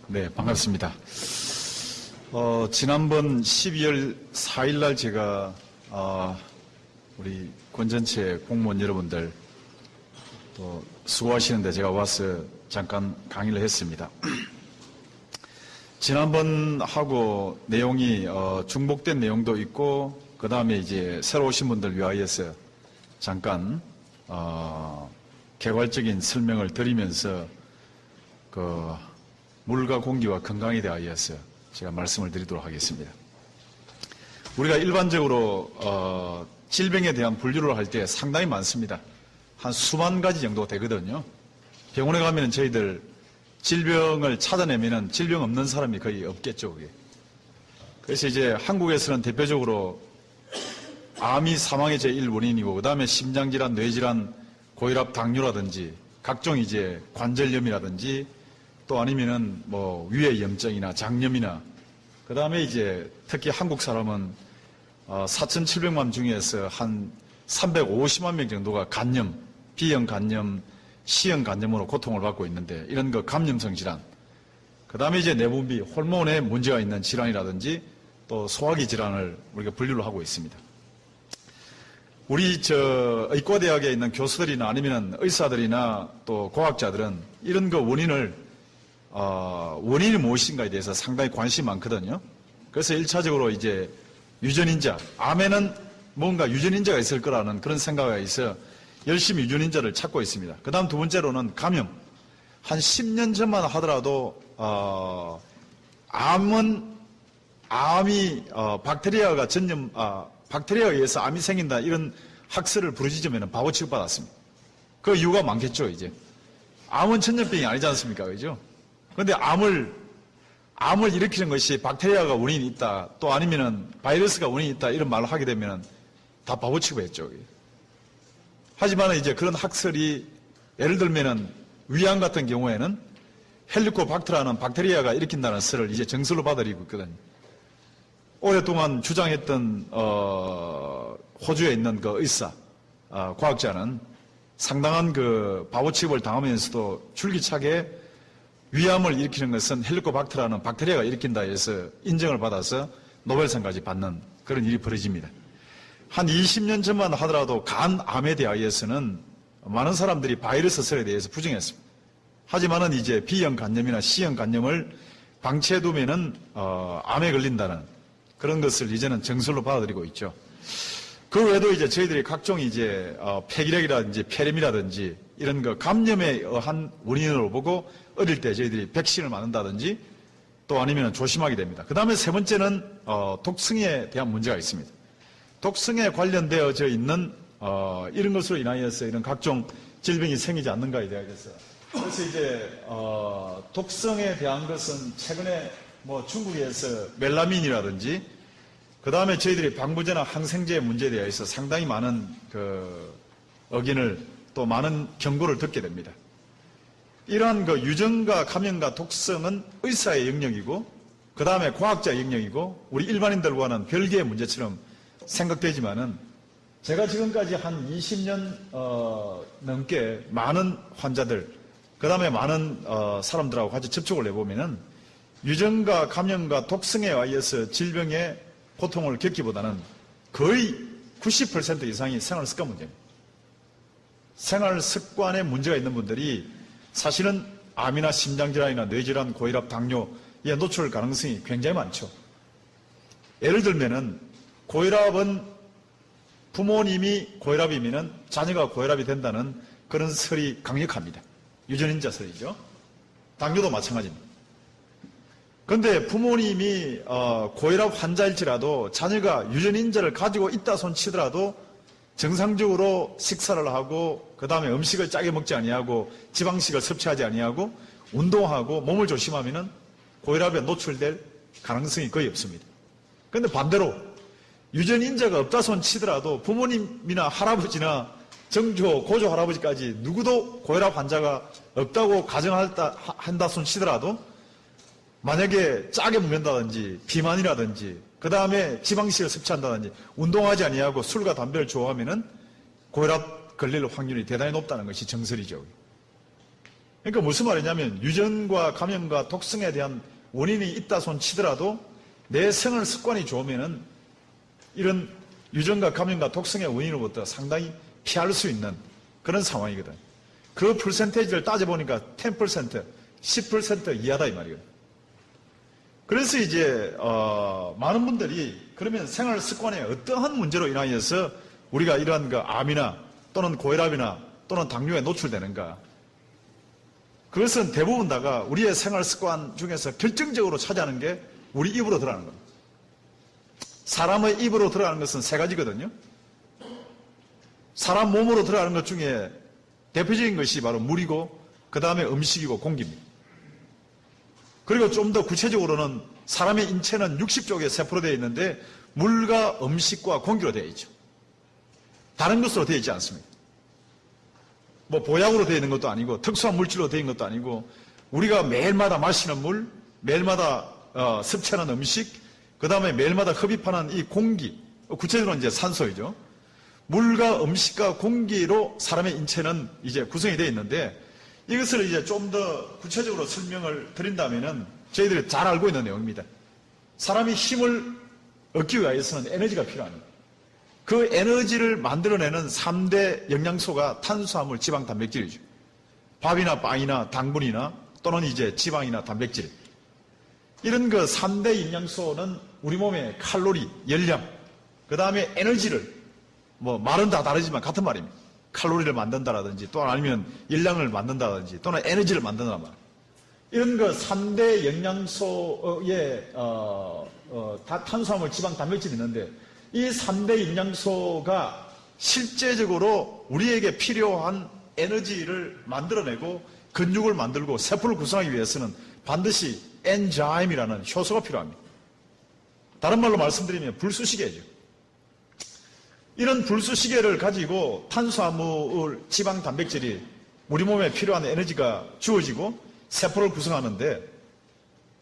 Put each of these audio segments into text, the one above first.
네, 반갑습니다. 지난번 12월 4일 날 제가, 우리 건전체 공무원 여러분들 또 수고하시는데 제가 와서 잠깐 강의를 했습니다. 지난번하고 내용이, 중복된 내용도 있고, 그 다음에 이제 새로 오신 분들 위하여서 잠깐, 개괄적인 설명을 드리면서 물과 공기와 건강에 대하여서 제가 말씀을 드리도록 하겠습니다. 우리가 일반적으로 질병에 대한 분류를 할 때 상당히 많습니다. 한 수만 가지 정도 되거든요. 병원에 가면 저희들 질병을 찾아내면 질병 없는 사람이 거의 없겠죠, 그게. 그래서 이제 한국에서는 대표적으로 암이 사망의 제1 원인이고, 그 다음에 심장질환, 뇌질환, 고혈압, 당뇨라든지 각종 이제 관절염이라든지 또 아니면은 뭐 위의 염증이나 장염이나, 그 다음에 이제 특히 한국 사람은 4,700만 중에서 한 350만 명 정도가 간염, B형 간염, C형 간염으로 고통을 받고 있는데, 이런 감염성 질환, 그 다음에 이제 내분비, 호르몬에 문제가 있는 질환이라든지 또 소화기 질환을 우리가 분류를 하고 있습니다. 우리 의과대학에 있는 교수들이나 아니면 의사들이나 또 과학자들은 이런 원인이 무엇인가에 대해서 상당히 관심이 많거든요. 그래서 1차적으로 이제 유전인자, 암에는 뭔가 유전인자가 있을 거라는 그런 생각이 있어 열심히 유전인자를 찾고 있습니다. 그 다음 두 번째로는 감염. 한 10년 전만 하더라도, 암이 박테리아에 의해서 암이 생긴다, 이런 학설을 부르짖으면 바보 취급받았습니다. 그 이유가 많겠죠, 이제. 암은 천연병이 아니지 않습니까? 그죠? 그런데 암을 일으키는 것이 박테리아가 원인이 있다, 또 아니면은 바이러스가 원인이 있다, 이런 말을 하게 되면 다 바보 취급했죠. 하지만 이제 그런 학설이, 예를 들면은 위암 같은 경우에는 헬리코박터라는 박테리아가 일으킨다는 설을 이제 정설로 받아들이고 있거든요. 오랫동안 주장했던 호주에 있는 의사, 과학자는 상당한 바보 취급을 당하면서도 줄기차게 위암을 일으키는 것은 헬리코박터라는 박테리아가 일으킨다 해서 인정을 받아서 노벨상까지 받는 그런 일이 벌어집니다. 한 20년 전만 하더라도 간암에 대하여서는 많은 사람들이 바이러스 설에 대해서 부정했습니다. 하지만은 이제 B형 간염이나 C형 간염을 방치해두면은 암에 걸린다는 그런 것을 이제는 정설로 받아들이고 있죠. 그 외에도 이제 저희들이 각종 이제 폐기력이라든지 폐렴이라든지 이런 감염에 의한 원인으로 보고 어릴 때 저희들이 백신을 맞는다든지 또 아니면 조심하게 됩니다. 그 다음에 세 번째는 독성에 대한 문제가 있습니다. 독성에 관련되어져 있는 이런 것으로 인하여서 이런 각종 질병이 생기지 않는가에 대해서, 그래서 이제 독성에 대한 것은 최근에 뭐 중국에서 멜라민이라든지 그 다음에 저희들이 방부제나 항생제 문제에 대해서 상당히 많은 의견을 또 많은 경고를 듣게 됩니다. 이러한 유전과 감염과 독성은 의사의 영역이고 그 다음에 과학자의 영역이고 우리 일반인들과는 별개의 문제처럼 생각되지만은, 제가 지금까지 한 20년 넘게 많은 환자들, 그 다음에 많은 사람들하고 같이 접촉을 해보면은 유전과 감염과 독성에 의해서 질병의 고통을 겪기보다는 거의 90% 이상이 생활 습관 문제입니다. 생활 습관에 문제가 있는 분들이 사실은 암이나 심장질환이나 뇌질환, 고혈압, 당뇨에 노출 가능성이 굉장히 많죠. 예를 들면은 고혈압은 부모님이 고혈압이면은 자녀가 고혈압이 된다는 그런 설이 강력합니다. 유전인자 설이죠. 당뇨도 마찬가지입니다. 그런데 부모님이 고혈압 환자일지라도 자녀가 유전인자를 가지고 있다 손 치더라도 정상적으로 식사를 하고 그 다음에 음식을 짜게 먹지 아니하고 지방식을 섭취하지 아니하고 운동하고 몸을 조심하면은 고혈압에 노출될 가능성이 거의 없습니다. 그런데 반대로 유전인자가 없다 손 치더라도 부모님이나 할아버지나 정조, 고조 할아버지까지 누구도 고혈압 환자가 없다고 가정한다 손 치더라도 만약에 짜게 먹는다든지 비만이라든지 그 다음에 지방식을 섭취한다든지 운동하지 아니하고 술과 담배를 좋아하면은 고혈압 걸릴 확률이 대단히 높다는 것이 정설이죠. 그러니까 무슨 말이냐면 유전과 감염과 독성에 대한 원인이 있다 손 치더라도 내 생활 습관이 좋으면은 이런 유전과 감염과 독성의 원인으로부터 상당히 피할 수 있는 그런 상황이거든. 그 퍼센테이지를 따져보니까 10%, 10% 이하다 이 말이거든. 그래서 이제 많은 분들이 그러면 생활 습관에 어떠한 문제로 인하여서 우리가 이러한 그 암이나 또는 고혈압이나 또는 당뇨에 노출되는가? 그것은 대부분 다가 우리의 생활 습관 중에서 결정적으로 차지하는 게 우리 입으로 들어가는 겁니다. 사람의 입으로 들어가는 것은 세 가지거든요. 사람 몸으로 들어가는 것 중에 대표적인 것이 바로 물이고 그 다음에 음식이고 공기입니다. 그리고 좀 더 구체적으로는 사람의 인체는 60쪽의 세포로 되어 있는데 물과 음식과 공기로 되어 있죠. 다른 것으로 되어 있지 않습니다. 뭐 보약으로 되어 있는 것도 아니고 특수한 물질로 되어 있는 것도 아니고 우리가 매일마다 마시는 물, 매일마다 섭취하는 음식, 그 다음에 매일마다 흡입하는 이 공기, 구체적으로 이제 산소이죠. 물과 음식과 공기로 사람의 인체는 이제 구성이 되어 있는데 이것을 이제 좀 더 구체적으로 설명을 드린다면은 저희들이 잘 알고 있는 내용입니다. 사람이 힘을 얻기 위해서는 에너지가 필요합니다. 그 에너지를 만들어내는 3대 영양소가 탄수화물, 지방, 단백질이죠. 밥이나 빵이나 당분이나 또는 이제 지방이나 단백질. 이런 그 3대 영양소는 우리 몸의 칼로리, 열량, 그 다음에 에너지를 뭐 말은 다 다르지만 같은 말입니다. 칼로리를 만든다라든지 또 아니면 열량을 만든다든지 또는 에너지를 만든다는 말. 이런 그 3대 영양소의 탄수화물, 지방, 단백질이 있는데 이 3대 영양소가 실제적으로 우리에게 필요한 에너지를 만들어내고 근육을 만들고 세포를 구성하기 위해서는 반드시 엔자임이라는 효소가 필요합니다. 다른 말로 말씀드리면 불수시개죠. 이런 불수시개를 가지고 탄수화물, 지방, 단백질이 우리 몸에 필요한 에너지가 주어지고 세포를 구성하는데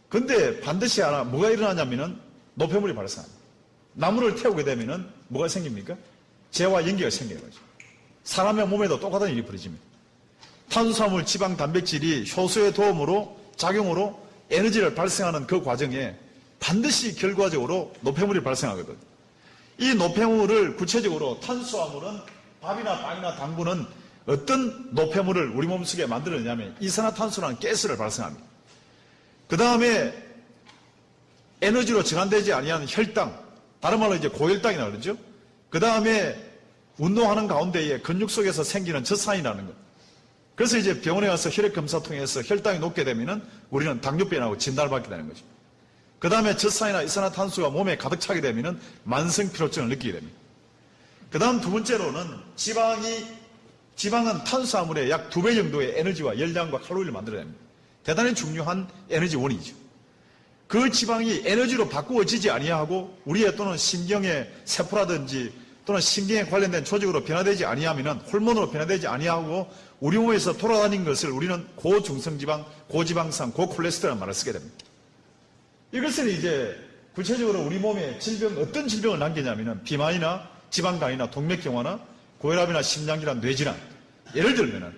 근데 반드시 하나 뭐가 일어나냐면은 노폐물이 발생합니다. 나무를 태우게 되면은 뭐가 생깁니까? 재와 연기가 생기는 거죠. 사람의 몸에도 똑같은 일이 벌어집니다. 탄수화물, 지방, 단백질이 효소의 도움으로 작용으로 에너지를 발생하는 그 과정에 반드시 결과적으로 노폐물이 발생하거든요. 이 노폐물을 구체적으로 탄수화물은 밥이나 빵이나 당분은 어떤 노폐물을 우리 몸속에 만들어내냐면 이산화탄소라는 가스를 발생합니다. 그 다음에 에너지로 전환되지 아니하는 혈당, 다른 말로 이제 고혈당이라고 그러죠. 그 다음에 운동하는 가운데에 근육 속에서 생기는 젖산이라는 것. 그래서 이제 병원에 가서 혈액 검사 통해서 혈당이 높게 되면은 우리는 당뇨병이라고 진단을 받게 되는 거죠. 그 다음에 젖산이나 이산화탄소가 몸에 가득 차게 되면은 만성 피로증을 느끼게 됩니다. 그 다음 두 번째로는 지방은 탄수화물의 약 2배 정도의 에너지와 열량과 칼로리를 만들어냅니다. 대단히 중요한 에너지원이죠. 그 지방이 에너지로 바꾸어지지 아니하고 우리의 또는 신경의 세포라든지 또는 신경에 관련된 조직으로 변화되지 아니하면은 호르몬으로 변화되지 아니하고 우리 몸에서 돌아다닌 것을 우리는 고중성지방, 고지방산, 고콜레스테롤이라는 말을 쓰게 됩니다. 이것은 이제 구체적으로 우리 몸에 어떤 질병을 남기냐면은 비만이나 지방간이나 동맥경화나 고혈압이나 심장질환, 뇌질환. 예를 들면은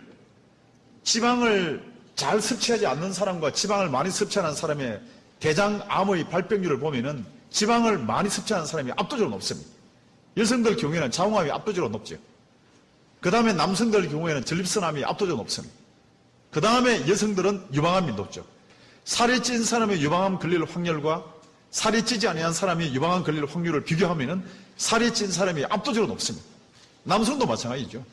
지방을 잘 섭취하지 않는 사람과 지방을 많이 섭취하는 사람의 대장암의 발병률을 보면은 지방을 많이 섭취하는 사람이 압도적으로 높습니다. 여성들 경우에는 자궁암이 압도적으로 높죠. 그 다음에 남성들 경우에는 전립선암이 압도적으로 높습니다. 그 다음에 여성들은 유방암이 높죠. 살이 찐 사람의 유방암 걸릴 확률과 살이 찌지 아니한 사람이 유방암 걸릴 확률을 비교하면은 살이 찐 사람이 압도적으로 높습니다. 남성도 마찬가지죠.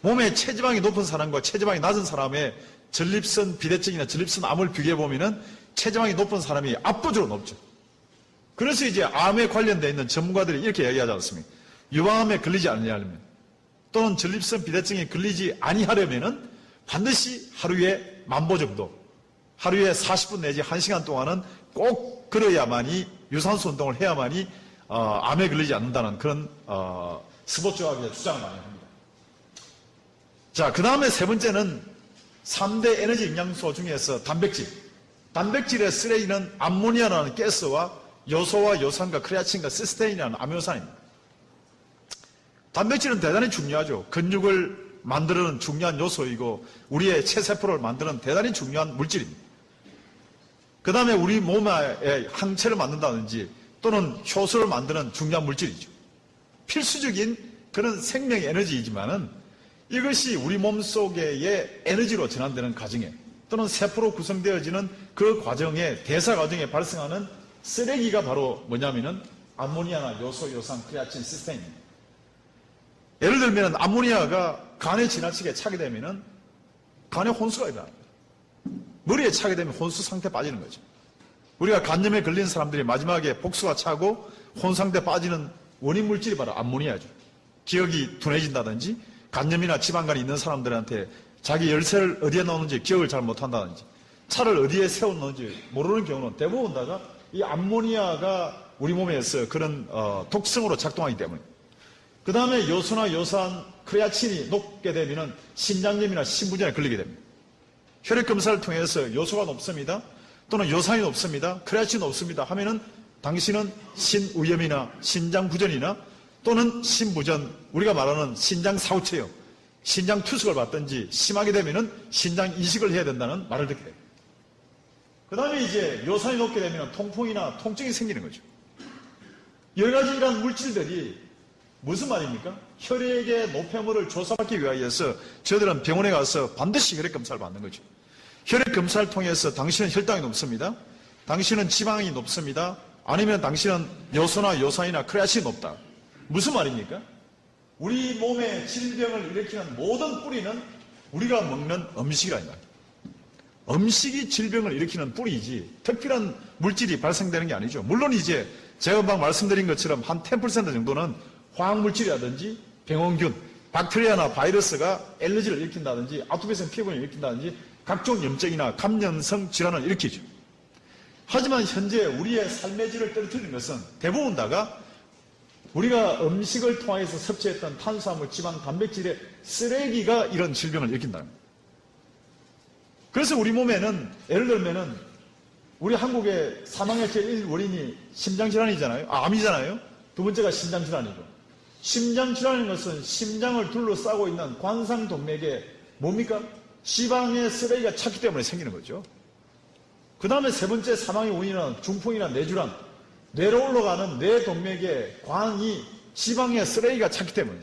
몸에 체지방이 높은 사람과 체지방이 낮은 사람의 전립선 비대증이나 전립선 암을 비교해 보면은 체지방이 높은 사람이 압도적으로 높죠. 그래서 이제 암에 관련되어 있는 전문가들이 이렇게 이야기하지 않습니까? 유방암에 걸리지 않으려면 또는 전립선 비대증에 걸리지 아니하려면은 반드시 하루에 10,000보 정도, 하루에 40분 내지 1시간 동안은 꼭 걸어야만이 유산소 운동을 해야만이 암에 걸리지 않는다는 그런 스포츠학의 주장을 많이 합니다. 자, 그 다음에 세 번째는 3대 에너지 영양소 중에서 단백질. 단백질의 쓰레기는 암모니아라는 가스와 요소와 요산과 크레아틴과 시스테인이라는 아미노산입니다. 단백질은 대단히 중요하죠. 근육을 만드는 중요한 요소이고 우리의 체세포를 만드는 대단히 중요한 물질입니다. 그 다음에 우리 몸에 항체를 만든다든지 또는 효소를 만드는 중요한 물질이죠. 필수적인 그런 생명의 에너지이지만은 이것이 우리 몸 속의 에너지로 전환되는 과정에 또는 세포로 구성되어지는 그 과정에 대사 과정에 발생하는 쓰레기가 바로 뭐냐면은 암모니아나 요소, 요산, 크레아틴, 시스테인입니다. 예를 들면 암모니아가 간에 지나치게 차게 되면은 간에 혼수가 일어납니다. 머리에 차게 되면 혼수 상태 빠지는 거죠. 우리가 간염에 걸린 사람들이 마지막에 복수가 차고 혼 상태 빠지는 원인 물질이 바로 암모니아죠. 기억이 둔해진다든지 간염이나 지방간이 있는 사람들한테 자기 열쇠를 어디에 넣는지 기억을 잘 못한다든지 차를 어디에 세워놓는지 모르는 경우는 대부분 다가 이 암모니아가 우리 몸에서 그런 독성으로 작동하기 때문에 그 다음에 요소나 요산, 크레아틴이 높게 되면 신장염이나 신부전에 걸리게 됩니다. 혈액 검사를 통해서 요소가 높습니다. 또는 요산이 높습니다. 크레아틴이 높습니다. 하면은 당신은 신우염이나 신장부전이나 또는 신부전, 우리가 말하는 신장사후체요. 신장 투석을 받든지 심하게 되면은 신장 이식을 해야 된다는 말을 듣게 됩니다. 그 다음에 이제 요산이 높게 되면 통풍이나 통증이 생기는 거죠. 여러 가지 이런 물질들이 무슨 말입니까? 혈액의 노폐물을 조사받기 위하여서 저희들은 병원에 가서 반드시 혈액 검사를 받는 거죠. 혈액 검사를 통해서 당신은 혈당이 높습니다. 당신은 지방이 높습니다. 아니면 당신은 요소나 요산이나 크레아틴이 높다. 무슨 말입니까? 우리 몸의 질병을 일으키는 모든 뿌리는 우리가 먹는 음식이라 이 말이에요. 음식이 질병을 일으키는 뿌리이지 특별한 물질이 발생되는 게 아니죠. 물론 이제 제가 막 말씀드린 것처럼 한 10% 정도는 화학물질이라든지 병원균, 박테리아나 바이러스가 엘러지를 일으킨다든지 아토피성 피부를 일으킨다든지 각종 염증이나 감염성 질환을 일으키죠. 하지만 현재 우리의 삶의 질을 떨어뜨리는 것은 대부분 다가 우리가 음식을 통해서 섭취했던 탄수화물, 지방, 단백질의 쓰레기가 이런 질병을 일으킨다는 거예요. 그래서 우리 몸에는 예를 들면은 우리 한국의 사망의 제1 원인이 심장질환이잖아요. 암이잖아요. 두 번째가 심장질환이고. 심장질환인 것은 심장을 둘러싸고 있는 관상동맥에 뭡니까? 지방의 쓰레기가 찼기 때문에 생기는 거죠. 그 다음에 세 번째 사망의 원인은 중풍이나 뇌질환, 뇌로 올라가는 뇌동맥의 관이 지방의 쓰레기가 찼기 때문에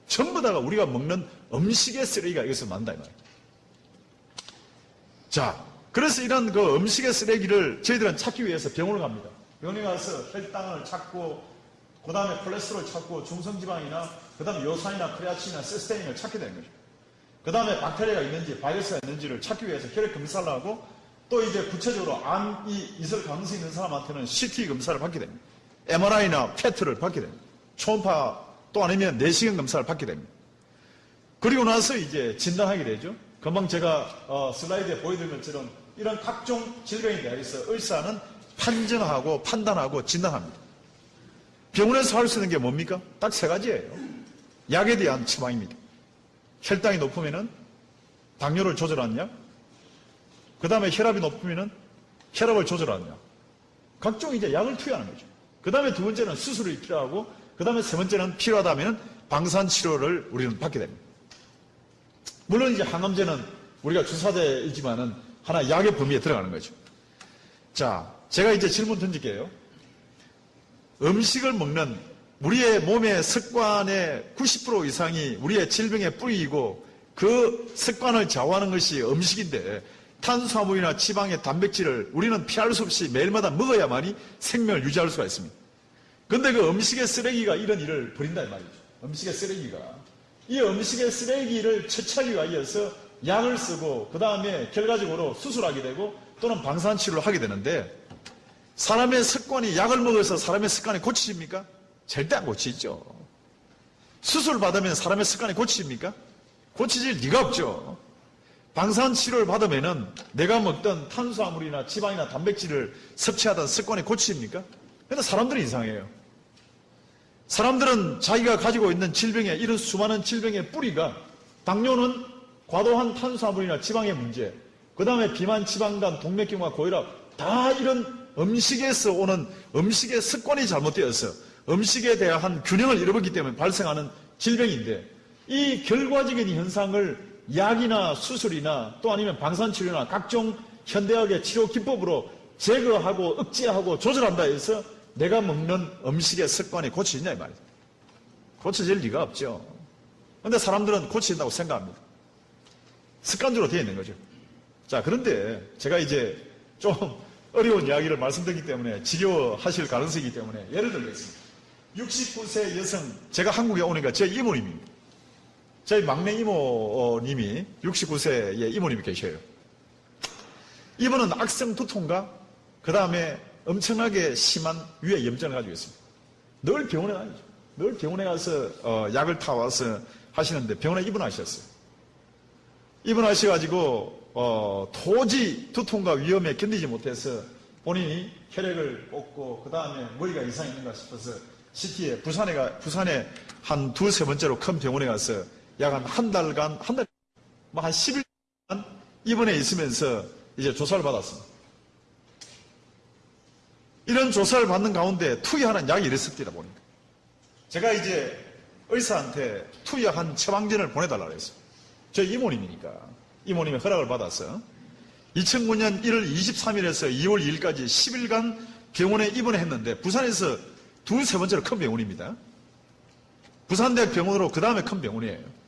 전부 다가 우리가 먹는 음식의 쓰레기가 여기서 난다 이 말이에요. 자, 그래서 이런 그 음식의 쓰레기를 저희들은 찾기 위해서 병원을 갑니다. 병원에 가서 혈당을 찾고 그 다음에 콜레스테롤을 찾고 중성지방이나 그 다음에 요산이나 크레아틴이나 시스테인을 찾게 되는 거죠. 그 다음에 박테리아가 있는지 바이러스가 있는지를 찾기 위해서 혈액 검사를 하고 또 이제 구체적으로 암이 있을 가능성이 있는 사람한테는 CT 검사를 받게 됩니다. MRI나 PET를 받게 됩니다. 초음파 또 아니면 내시경 검사를 받게 됩니다. 그리고 나서 이제 진단하게 되죠. 금방 제가 슬라이드에 보여드린 것처럼 이런 각종 질병에 대해서 의사는 판정하고 판단하고 진단합니다. 병원에서 할 수 있는 게 뭡니까? 딱 세 가지예요. 약에 대한 처방입니다. 혈당이 높으면은 당뇨를 조절하는 약, 그 다음에 혈압이 높으면은 혈압을 조절하는 약. 각종 이제 약을 투여하는 거죠. 그 다음에 두 번째는 수술이 필요하고, 그 다음에 세 번째는 필요하다면 방사선 치료를 우리는 받게 됩니다. 물론 이제 항암제는 우리가 주사제이지만은 하나 약의 범위에 들어가는 거죠. 자, 제가 이제 질문 던질게요. 음식을 먹는 우리의 몸의 습관의 90% 이상이 우리의 질병의 뿌리이고 그 습관을 좌우하는 것이 음식인데 탄수화물이나 지방의 단백질을 우리는 피할 수 없이 매일마다 먹어야만이 생명을 유지할 수가 있습니다. 그런데 그 음식의 쓰레기가 이런 일을 벌인다 이 말이죠. 음식의 쓰레기가. 이 음식의 쓰레기를 처치하기 위해서 약을 쓰고 그 다음에 결과적으로 수술하게 되고 또는 방사선 치료를 하게 되는데 사람의 습관이 약을 먹어서 사람의 습관이 고치십니까? 절대 안 고치죠. 수술 받으면 사람의 습관이 고치십니까? 고치질 리가 없죠. 방사선 치료를 받으면은 내가 먹던 탄수화물이나 지방이나 단백질을 섭취하던 습관이 고치십니까? 그런데 사람들이 이상해요. 사람들은 자기가 가지고 있는 질병의 이런 수많은 질병의 뿌리가 당뇨는 과도한 탄수화물이나 지방의 문제, 그 다음에 비만, 지방간, 동맥경화, 고혈압 다 이런 음식에서 오는 음식의 습관이 잘못되어서 음식에 대한 균형을 잃어버리기 때문에 발생하는 질병인데 이 결과적인 현상을 약이나 수술이나 또 아니면 방사치료나 각종 현대학의 치료 기법으로 제거하고 억제하고 조절한다 해서 내가 먹는 음식의 습관이 고쳐지냐 이 말이죠. 고쳐질 리가 없죠. 그런데 사람들은 고쳐진다고 생각합니다. 습관적으로 되어 있는 거죠. 자, 그런데 제가 이제 좀 어려운 이야기를 말씀드리기 때문에 지겨워하실 가능성이기 때문에 예를 들겠습니다. 69세 여성, 제가 한국에 오니까 제 이모님입니다. 저희 막내 이모님이 69세의 이모님이 계셔요. 이분은 악성 두통과 그 다음에 엄청나게 심한 위에 염증을 가지고 있습니다. 늘 병원에 다니죠. 늘 병원에 가서 약을 타와서 하시는데 병원에 입원하셨어요. 입원하셔가지고 도저히 두통과 위험에 견디지 못해서 본인이 혈액을 뽑고 그 다음에 머리가 이상이 있는가 싶어서 CT에 부산에 한 두세 번째로 큰 병원에 가서 약 한 달간 한 10일간 입원해 있으면서 이제 조사를 받았습니다. 이런 조사를 받는 가운데 투여하는 약이 이랬습니다 보니까. 제가 이제 의사한테 투여한 처방전을 보내달라고 했어요. 저희 이모님이니까. 이모님의 허락을 받아서 2009년 1월 23일에서 2월 2일까지 10일간 병원에 입원했는데 부산에서 두세 번째로 큰 병원입니다. 부산대학 병원으로 그 다음에 큰 병원이에요.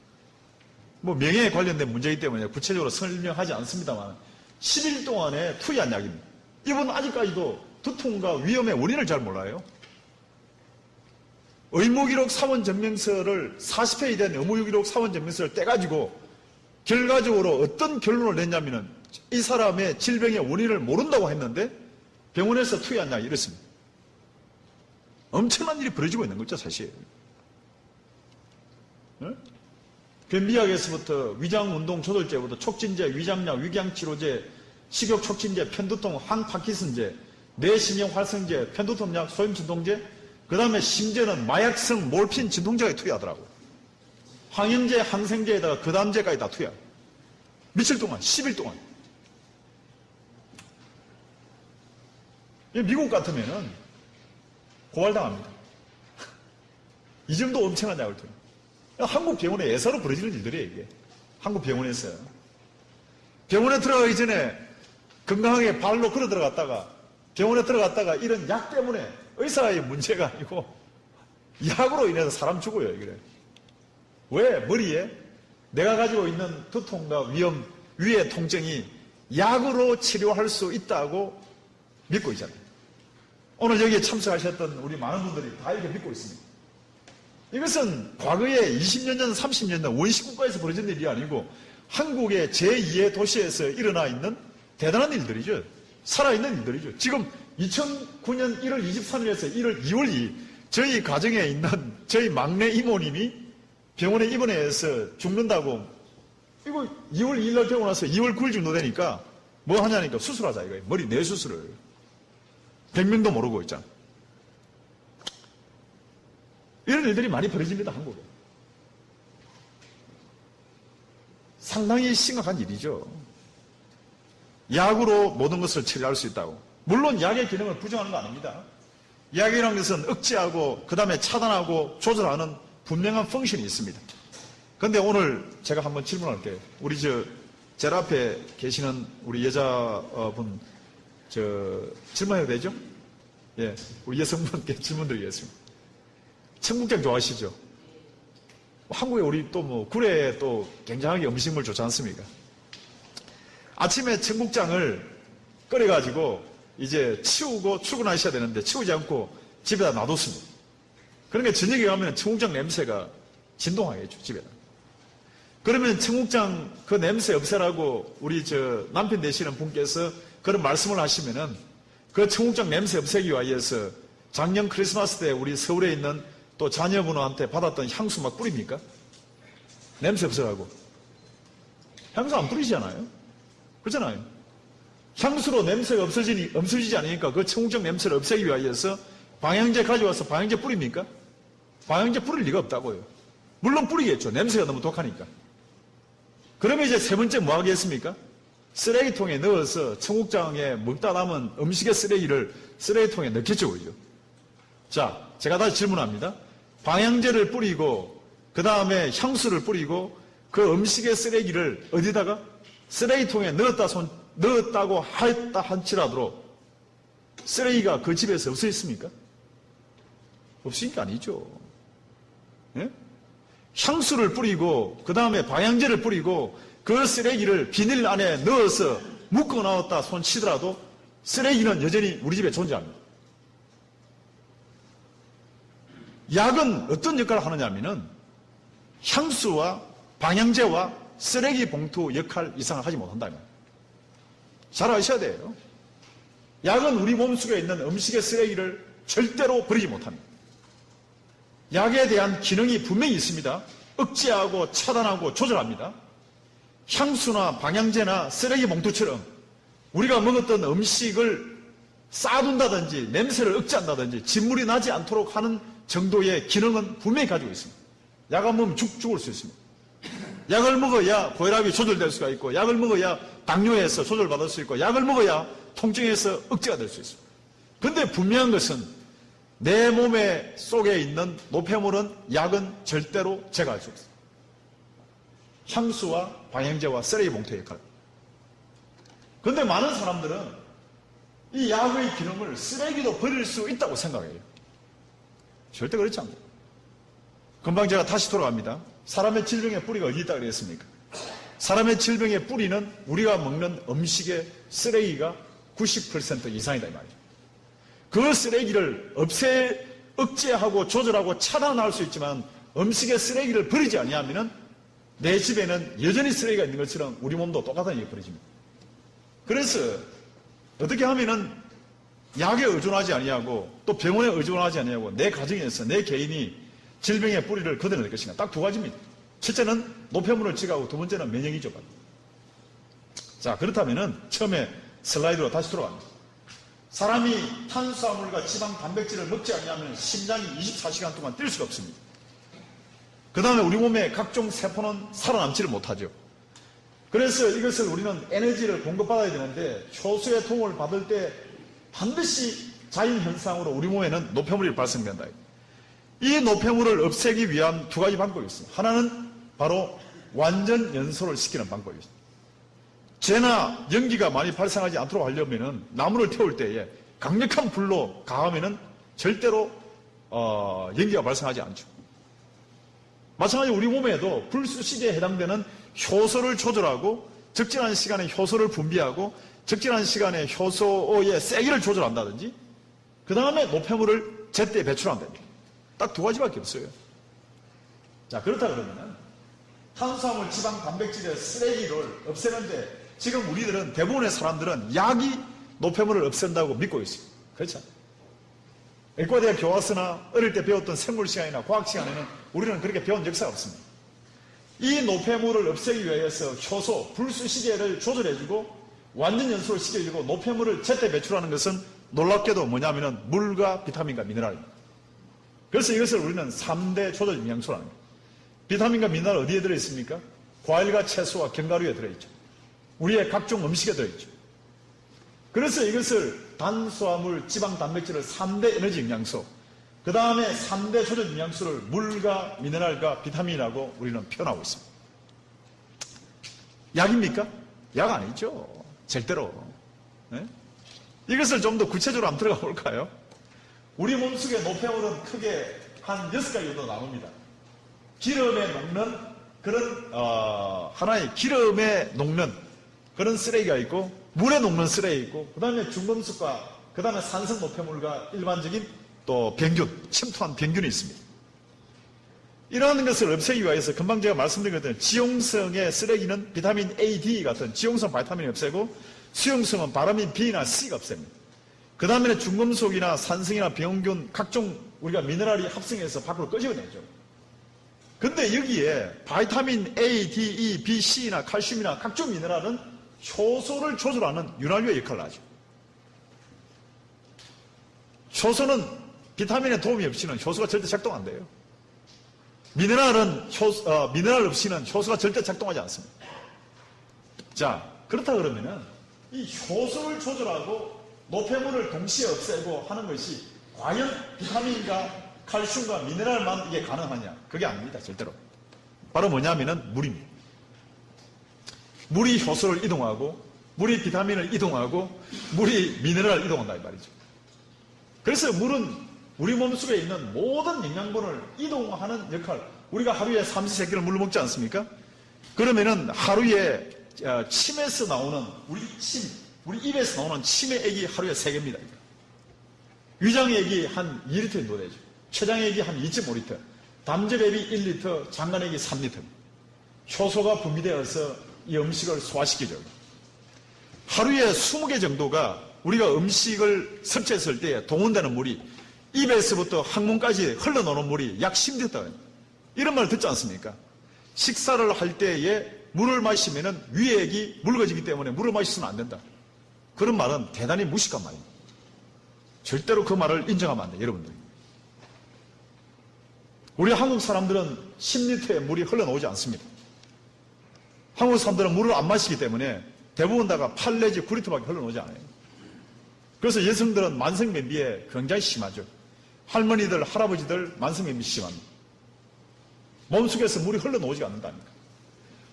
뭐 명예에 관련된 문제이기 때문에 구체적으로 설명하지 않습니다만 10일 동안에 투여한 약입니다. 이분 아직까지도 두통과 위험의 원인을 잘 몰라요. 의무기록 사원증명서를 40회에 대한 의무기록 사원증명서를 떼가지고 결과적으로 어떤 결론을 냈냐면은 이 사람의 질병의 원인을 모른다고 했는데 병원에서 투여한 약이 이렇습니다. 엄청난 일이 벌어지고 있는 거죠, 사실. 네? 변비약에서부터 위장운동 조절제부터 촉진제, 위장약, 위궤양치료제, 식욕촉진제, 편두통, 항파킨슨제, 뇌신경활성제, 편두통약, 소염진통제, 그 다음에 심지어는 마약성 몰핀 진통제에 투여하더라고요. 항염제, 항생제에다가 그다음제까지 다 투여. 며칠 동안, 10일 동안. 미국 같으면은 고발당합니다. 이 정도 엄청난 약을 투여. 한국 병원에 예사로 벌어지는 일들이에요, 이게. 한국 병원에서. 병원에 들어가기 전에 건강하게 발로 걸어 들어갔다가 병원에 들어갔다가 이런 약 때문에 의사의 문제가 아니고 약으로 인해서 사람 죽어요, 이게. 왜? 머리에 내가 가지고 있는 두통과 위험, 위의 통증이 약으로 치료할 수 있다고 믿고 있잖아요. 오늘 여기에 참석하셨던 우리 많은 분들이 다 이렇게 믿고 있습니다. 이것은 과거에 20년 전, 30년 전 원시국가에서 벌어진 일이 아니고 한국의 제2의 도시에서 일어나 있는 대단한 일들이죠. 살아있는 일들이죠. 지금 2009년 1월 23일에서 2월 2일 저희 가정에 있는 저희 막내 이모님이 병원에 입원해서 죽는다고 이거 2월 2일 날 병원 와서 2월 9일 정도 되니까 뭐 하냐니까 수술하자 이거예요. 머리 뇌수술을. 100명도 모르고 있잖아. 이런 일들이 많이 벌어집니다, 한국에. 상당히 심각한 일이죠. 약으로 모든 것을 처리할 수 있다고. 물론 약의 기능을 부정하는 거 아닙니다. 약이라는 것은 억제하고 그 다음에 차단하고 조절하는 분명한 펑션이 있습니다. 그런데 오늘 제가 한번 질문할게요. 우리 제 앞에 계시는 우리 여자분 질문해도 되죠? 예, 우리 여성분께 질문 드리겠습니다. 청국장 좋아하시죠? 한국에 우리 또 굴에 또 굉장하게 음식물 좋지 않습니까? 아침에 청국장을 끓여가지고 이제 치우고 출근하셔야 되는데 치우지 않고 집에다 놔뒀습니다. 그러니까 저녁에 가면 청국장 냄새가 진동하겠죠, 집에다. 그러면 청국장 그 냄새 없애라고 우리 남편 되시는 분께서 그런 말씀을 하시면은 그 청국장 냄새 없애기 위해서 작년 크리스마스 때 우리 서울에 있는 또 자녀분한테 받았던 향수 막 뿌립니까? 냄새 없애라고. 향수 안 뿌리잖아요? 그렇잖아요. 향수로 냄새가 없어지지 않으니까 그 청국장 냄새를 없애기 위해서 방향제 가져와서 방향제 뿌립니까? 방향제 뿌릴 리가 없다고요. 물론 뿌리겠죠. 냄새가 너무 독하니까. 그러면 이제 세 번째 뭐 하겠습니까? 쓰레기통에 넣어서 청국장에 먹다 남은 음식의 쓰레기를 쓰레기통에 넣겠죠, 그죠? 자, 제가 다시 질문합니다. 방향제를 뿌리고 그 다음에 향수를 뿌리고 그 음식의 쓰레기를 어디다가 쓰레기통에 넣었다고 했다 한치라도 쓰레기가 그 집에서 없어졌습니까? 없으니까 아니죠. 예? 향수를 뿌리고 그 다음에 방향제를 뿌리고 그 쓰레기를 비닐 안에 넣어서 묶어 나왔다 손치더라도 쓰레기는 여전히 우리 집에 존재합니다. 약은 어떤 역할을 하느냐 하면은 향수와 방향제와 쓰레기 봉투 역할 이상을 하지 못한다면 잘 아셔야 돼요. 약은 우리 몸속에 있는 음식의 쓰레기를 절대로 버리지 못합니다. 약에 대한 기능이 분명히 있습니다. 억제하고 차단하고 조절합니다. 향수나 방향제나 쓰레기 봉투처럼 우리가 먹었던 음식을 쌓아둔다든지 냄새를 억제한다든지 진물이 나지 않도록 하는 정도의 기능은 분명히 가지고 있습니다. 약을 먹으면 죽을 수 있습니다. 약을 먹어야 고혈압이 조절될 수가 있고 약을 먹어야 당뇨에서 조절받을 수 있고 약을 먹어야 통증에서 억제가 될 수 있습니다. 그런데 분명한 것은 내 몸에 속에 있는 노폐물은 약은 절대로 제거할 수 없습니다. 향수와 방향제와 쓰레기 봉투의 역할. 그런데 많은 사람들은 이 약의 기능을 쓰레기도 버릴 수 있다고 생각해요. 절대 그렇지 않습니다. 금방 제가 다시 돌아갑니다. 사람의 질병의 뿌리가 어디 있다 그랬습니까? 사람의 질병의 뿌리는 우리가 먹는 음식의 쓰레기가 90% 이상이다 이 말이죠. 그 쓰레기를 억제하고 조절하고 차단할 수 있지만 음식의 쓰레기를 버리지 아니하면은 내 집에는 여전히 쓰레기가 있는 것처럼 우리 몸도 똑같은 일이 벌어집니다. 그래서 어떻게 하면은 약에 의존하지 아니하고 또 병원에 의존하지 아니하고 내 가정에서 내 개인이 질병의 뿌리를 걷어낼 것인가 딱 두 가지입니다. 첫째는 노폐물을 제거하고 두 번째는 면역이죠. 자, 그렇다면은 처음에 슬라이드로 다시 돌아갑니다. 사람이 탄수화물과 지방, 단백질을 먹지 않으면 심장이 24시간 동안 뛸 수가 없습니다. 그 다음에 우리 몸의 각종 세포는 살아남지를 못하죠. 그래서 이것을 우리는 에너지를 공급받아야 되는데 효소의 도움을 받을 때 반드시 자연현상으로 우리 몸에는 노폐물이 발생된다. 이 노폐물을 없애기 위한 두 가지 방법이 있습니다. 하나는 바로 완전 연소를 시키는 방법이 있습니다. 재나 연기가 많이 발생하지 않도록 하려면 나무를 태울 때에 강력한 불로 가하면 절대로 연기가 발생하지 않죠. 마찬가지로 우리 몸에도 불수시대에 해당되는 효소를 조절하고 적절한 시간에 효소를 분비하고 적절한 시간에 효소의 세기를 조절한다든지 그 다음에 노폐물을 제때 배출한답니다. 딱 두 가지밖에 없어요. 자, 그렇다 그러면은 탄수화물, 지방, 단백질의 쓰레기를 없애는데 지금 우리들은 대부분의 사람들은 약이 노폐물을 없앤다고 믿고 있어요. 그렇죠? 의과대학 교과서나 어릴 때 배웠던 생물 시간이나 과학 시간에는 우리는 그렇게 배운 역사가 없습니다. 이 노폐물을 없애기 위해서 효소, 불수시계를 조절해주고 완전 연소를 시켜주고 노폐물을 제때 배출하는 것은 놀랍게도 뭐냐면은 물과 비타민과 미네랄입니다. 그래서 이것을 우리는 3대 조절 영양소라는 거예요. 비타민과 미네랄 어디에 들어있습니까? 과일과 채소와 견과류에 들어있죠. 우리의 각종 음식에 들어있죠. 그래서 이것을 탄수화물, 지방, 단백질을 3대 에너지 영양소, 그 다음에 3대 조절 영양소를 물과 미네랄과 비타민이라고 우리는 표현하고 있습니다. 약입니까? 약 아니죠. 절대로. 네? 이것을 좀 더 구체적으로 한번 들어가 볼까요? 우리 몸속의 노폐물은 크게 한 6가지 정도 나옵니다. 기름에 녹는 그런 하나의 기름에 녹는 그런 쓰레기가 있고 물에 녹는 쓰레기 있고 그 다음에 중금속과 그 다음에 산성 노폐물과 일반적인 또 병균, 침투한 병균이 있습니다. 이러한 것을 없애기 위해서 금방 제가 말씀드린 것처럼 지용성의 쓰레기는 비타민 A, D 같은 지용성 바이타민이 없애고 수용성은 바타민 B나 C가 없앱니다. 그 다음에 중금속이나 산성이나 병균 각종 우리가 미네랄이 합성해서 밖으로 끄집어내죠. 근데 여기에 바이타민 A, D, E, B, C나 칼슘이나 각종 미네랄은 효소를 조절하는 윤활유의 역할을 하죠. 효소는 비타민의 도움이 없이는 효소가 절대 작동 안 돼요. 미네랄은 미네랄 없이는 효소가 절대 작동하지 않습니다. 자, 그렇다 그러면은 이 효소를 조절하고 노폐물을 동시에 없애고 하는 것이 과연 비타민과 칼슘과 미네랄만 이게 가능하냐? 그게 아닙니다, 절대로. 바로 뭐냐면은 물입니다. 물이 효소를 이동하고, 물이 비타민을 이동하고, 물이 미네랄을 이동한다 이 말이죠. 그래서 물은 우리 몸속에 있는 모든 영양분을 이동하는 역할, 우리가 하루에 33끼를 물을 먹지 않습니까? 그러면은 하루에 침에서 나오는 우리 입에서 나오는 침의 액이 하루에 3개입니다. 위장액이 한 2리터 정도 되죠. 췌장액이 한 2.5리터, 담즙액이 1리터, 장간액이 3리터. 효소가 분비되어서 이 음식을 소화시키죠. 하루에 20개 정도가 우리가 음식을 섭취했을 때 동원되는 물이 입에서부터 항문까지 흘러나오는 물이 약 10리터. 이런 말 듣지 않습니까? 식사를 할 때에 물을 마시면은 위액이 묽어지기 때문에 물을 마시면 안 된다. 그런 말은 대단히 무식한 말입니다. 절대로 그 말을 인정하면 안 돼요, 여러분들. 우리 한국 사람들은 10리터의 물이 흘러나오지 않습니다. 한국 사람들은 물을 안 마시기 때문에 대부분 다가 8 내지 9리터밖에 흘러나오지 않아요. 그래서 여성들은 만성변비에 굉장히 심하죠. 할머니들, 할아버지들 만성변비 심합니다. 몸속에서 물이 흘러나오지가 않는다니까.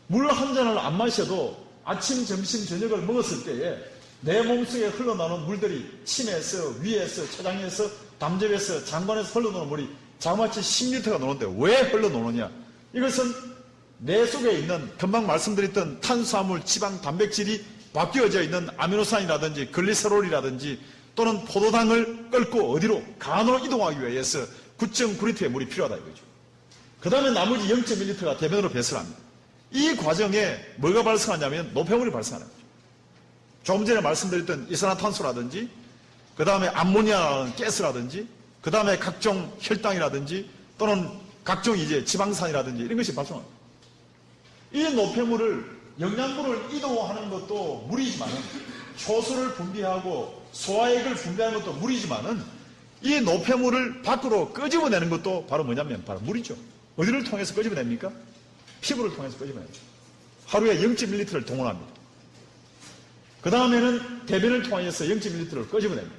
물 한 잔을 안 마셔도 아침, 점심, 저녁을 먹었을 때에 내 몸속에 흘러나오는 물들이 침에서, 위에서, 췌장에서, 담즙에서, 장관에서 흘러나오는 물이 자그마치 10리터가 나오는데 왜 흘러나오느냐? 이것은 내 속에 있는 금방 말씀드렸던 탄수화물, 지방, 단백질이 바뀌어져 있는 아미노산이라든지 글리세롤이라든지 또는 포도당을 끓고 어디로 간으로 이동하기 위해서 9.9리터의 물이 필요하다 이거죠. 그 다음에 나머지 0.1리터가 대변으로 배설을 합니다. 이 과정에 뭐가 발생하냐면 노폐물이 발생하는 거죠. 조금 전에 말씀드렸던 이산화탄소라든지 그 다음에 암모니아 가스라든지 그 다음에 각종 혈당이라든지 또는 각종 이제 지방산이라든지 이런 것이 발생합니다. 이 노폐물을 영양분을 이동하는 것도 물이지만은 효소를 분비하고 소화액을 분비하는 것도 물이지만은 이 노폐물을 밖으로 끄집어내는 것도 바로 뭐냐면 바로 물이죠. 어디를 통해서 끄집어냅니까? 피부를 통해서 끄집어냅니다. 하루에 0.1리터를 동원합니다. 그 다음에는 대변을 통해서 0.1리터를 끄집어냅니다.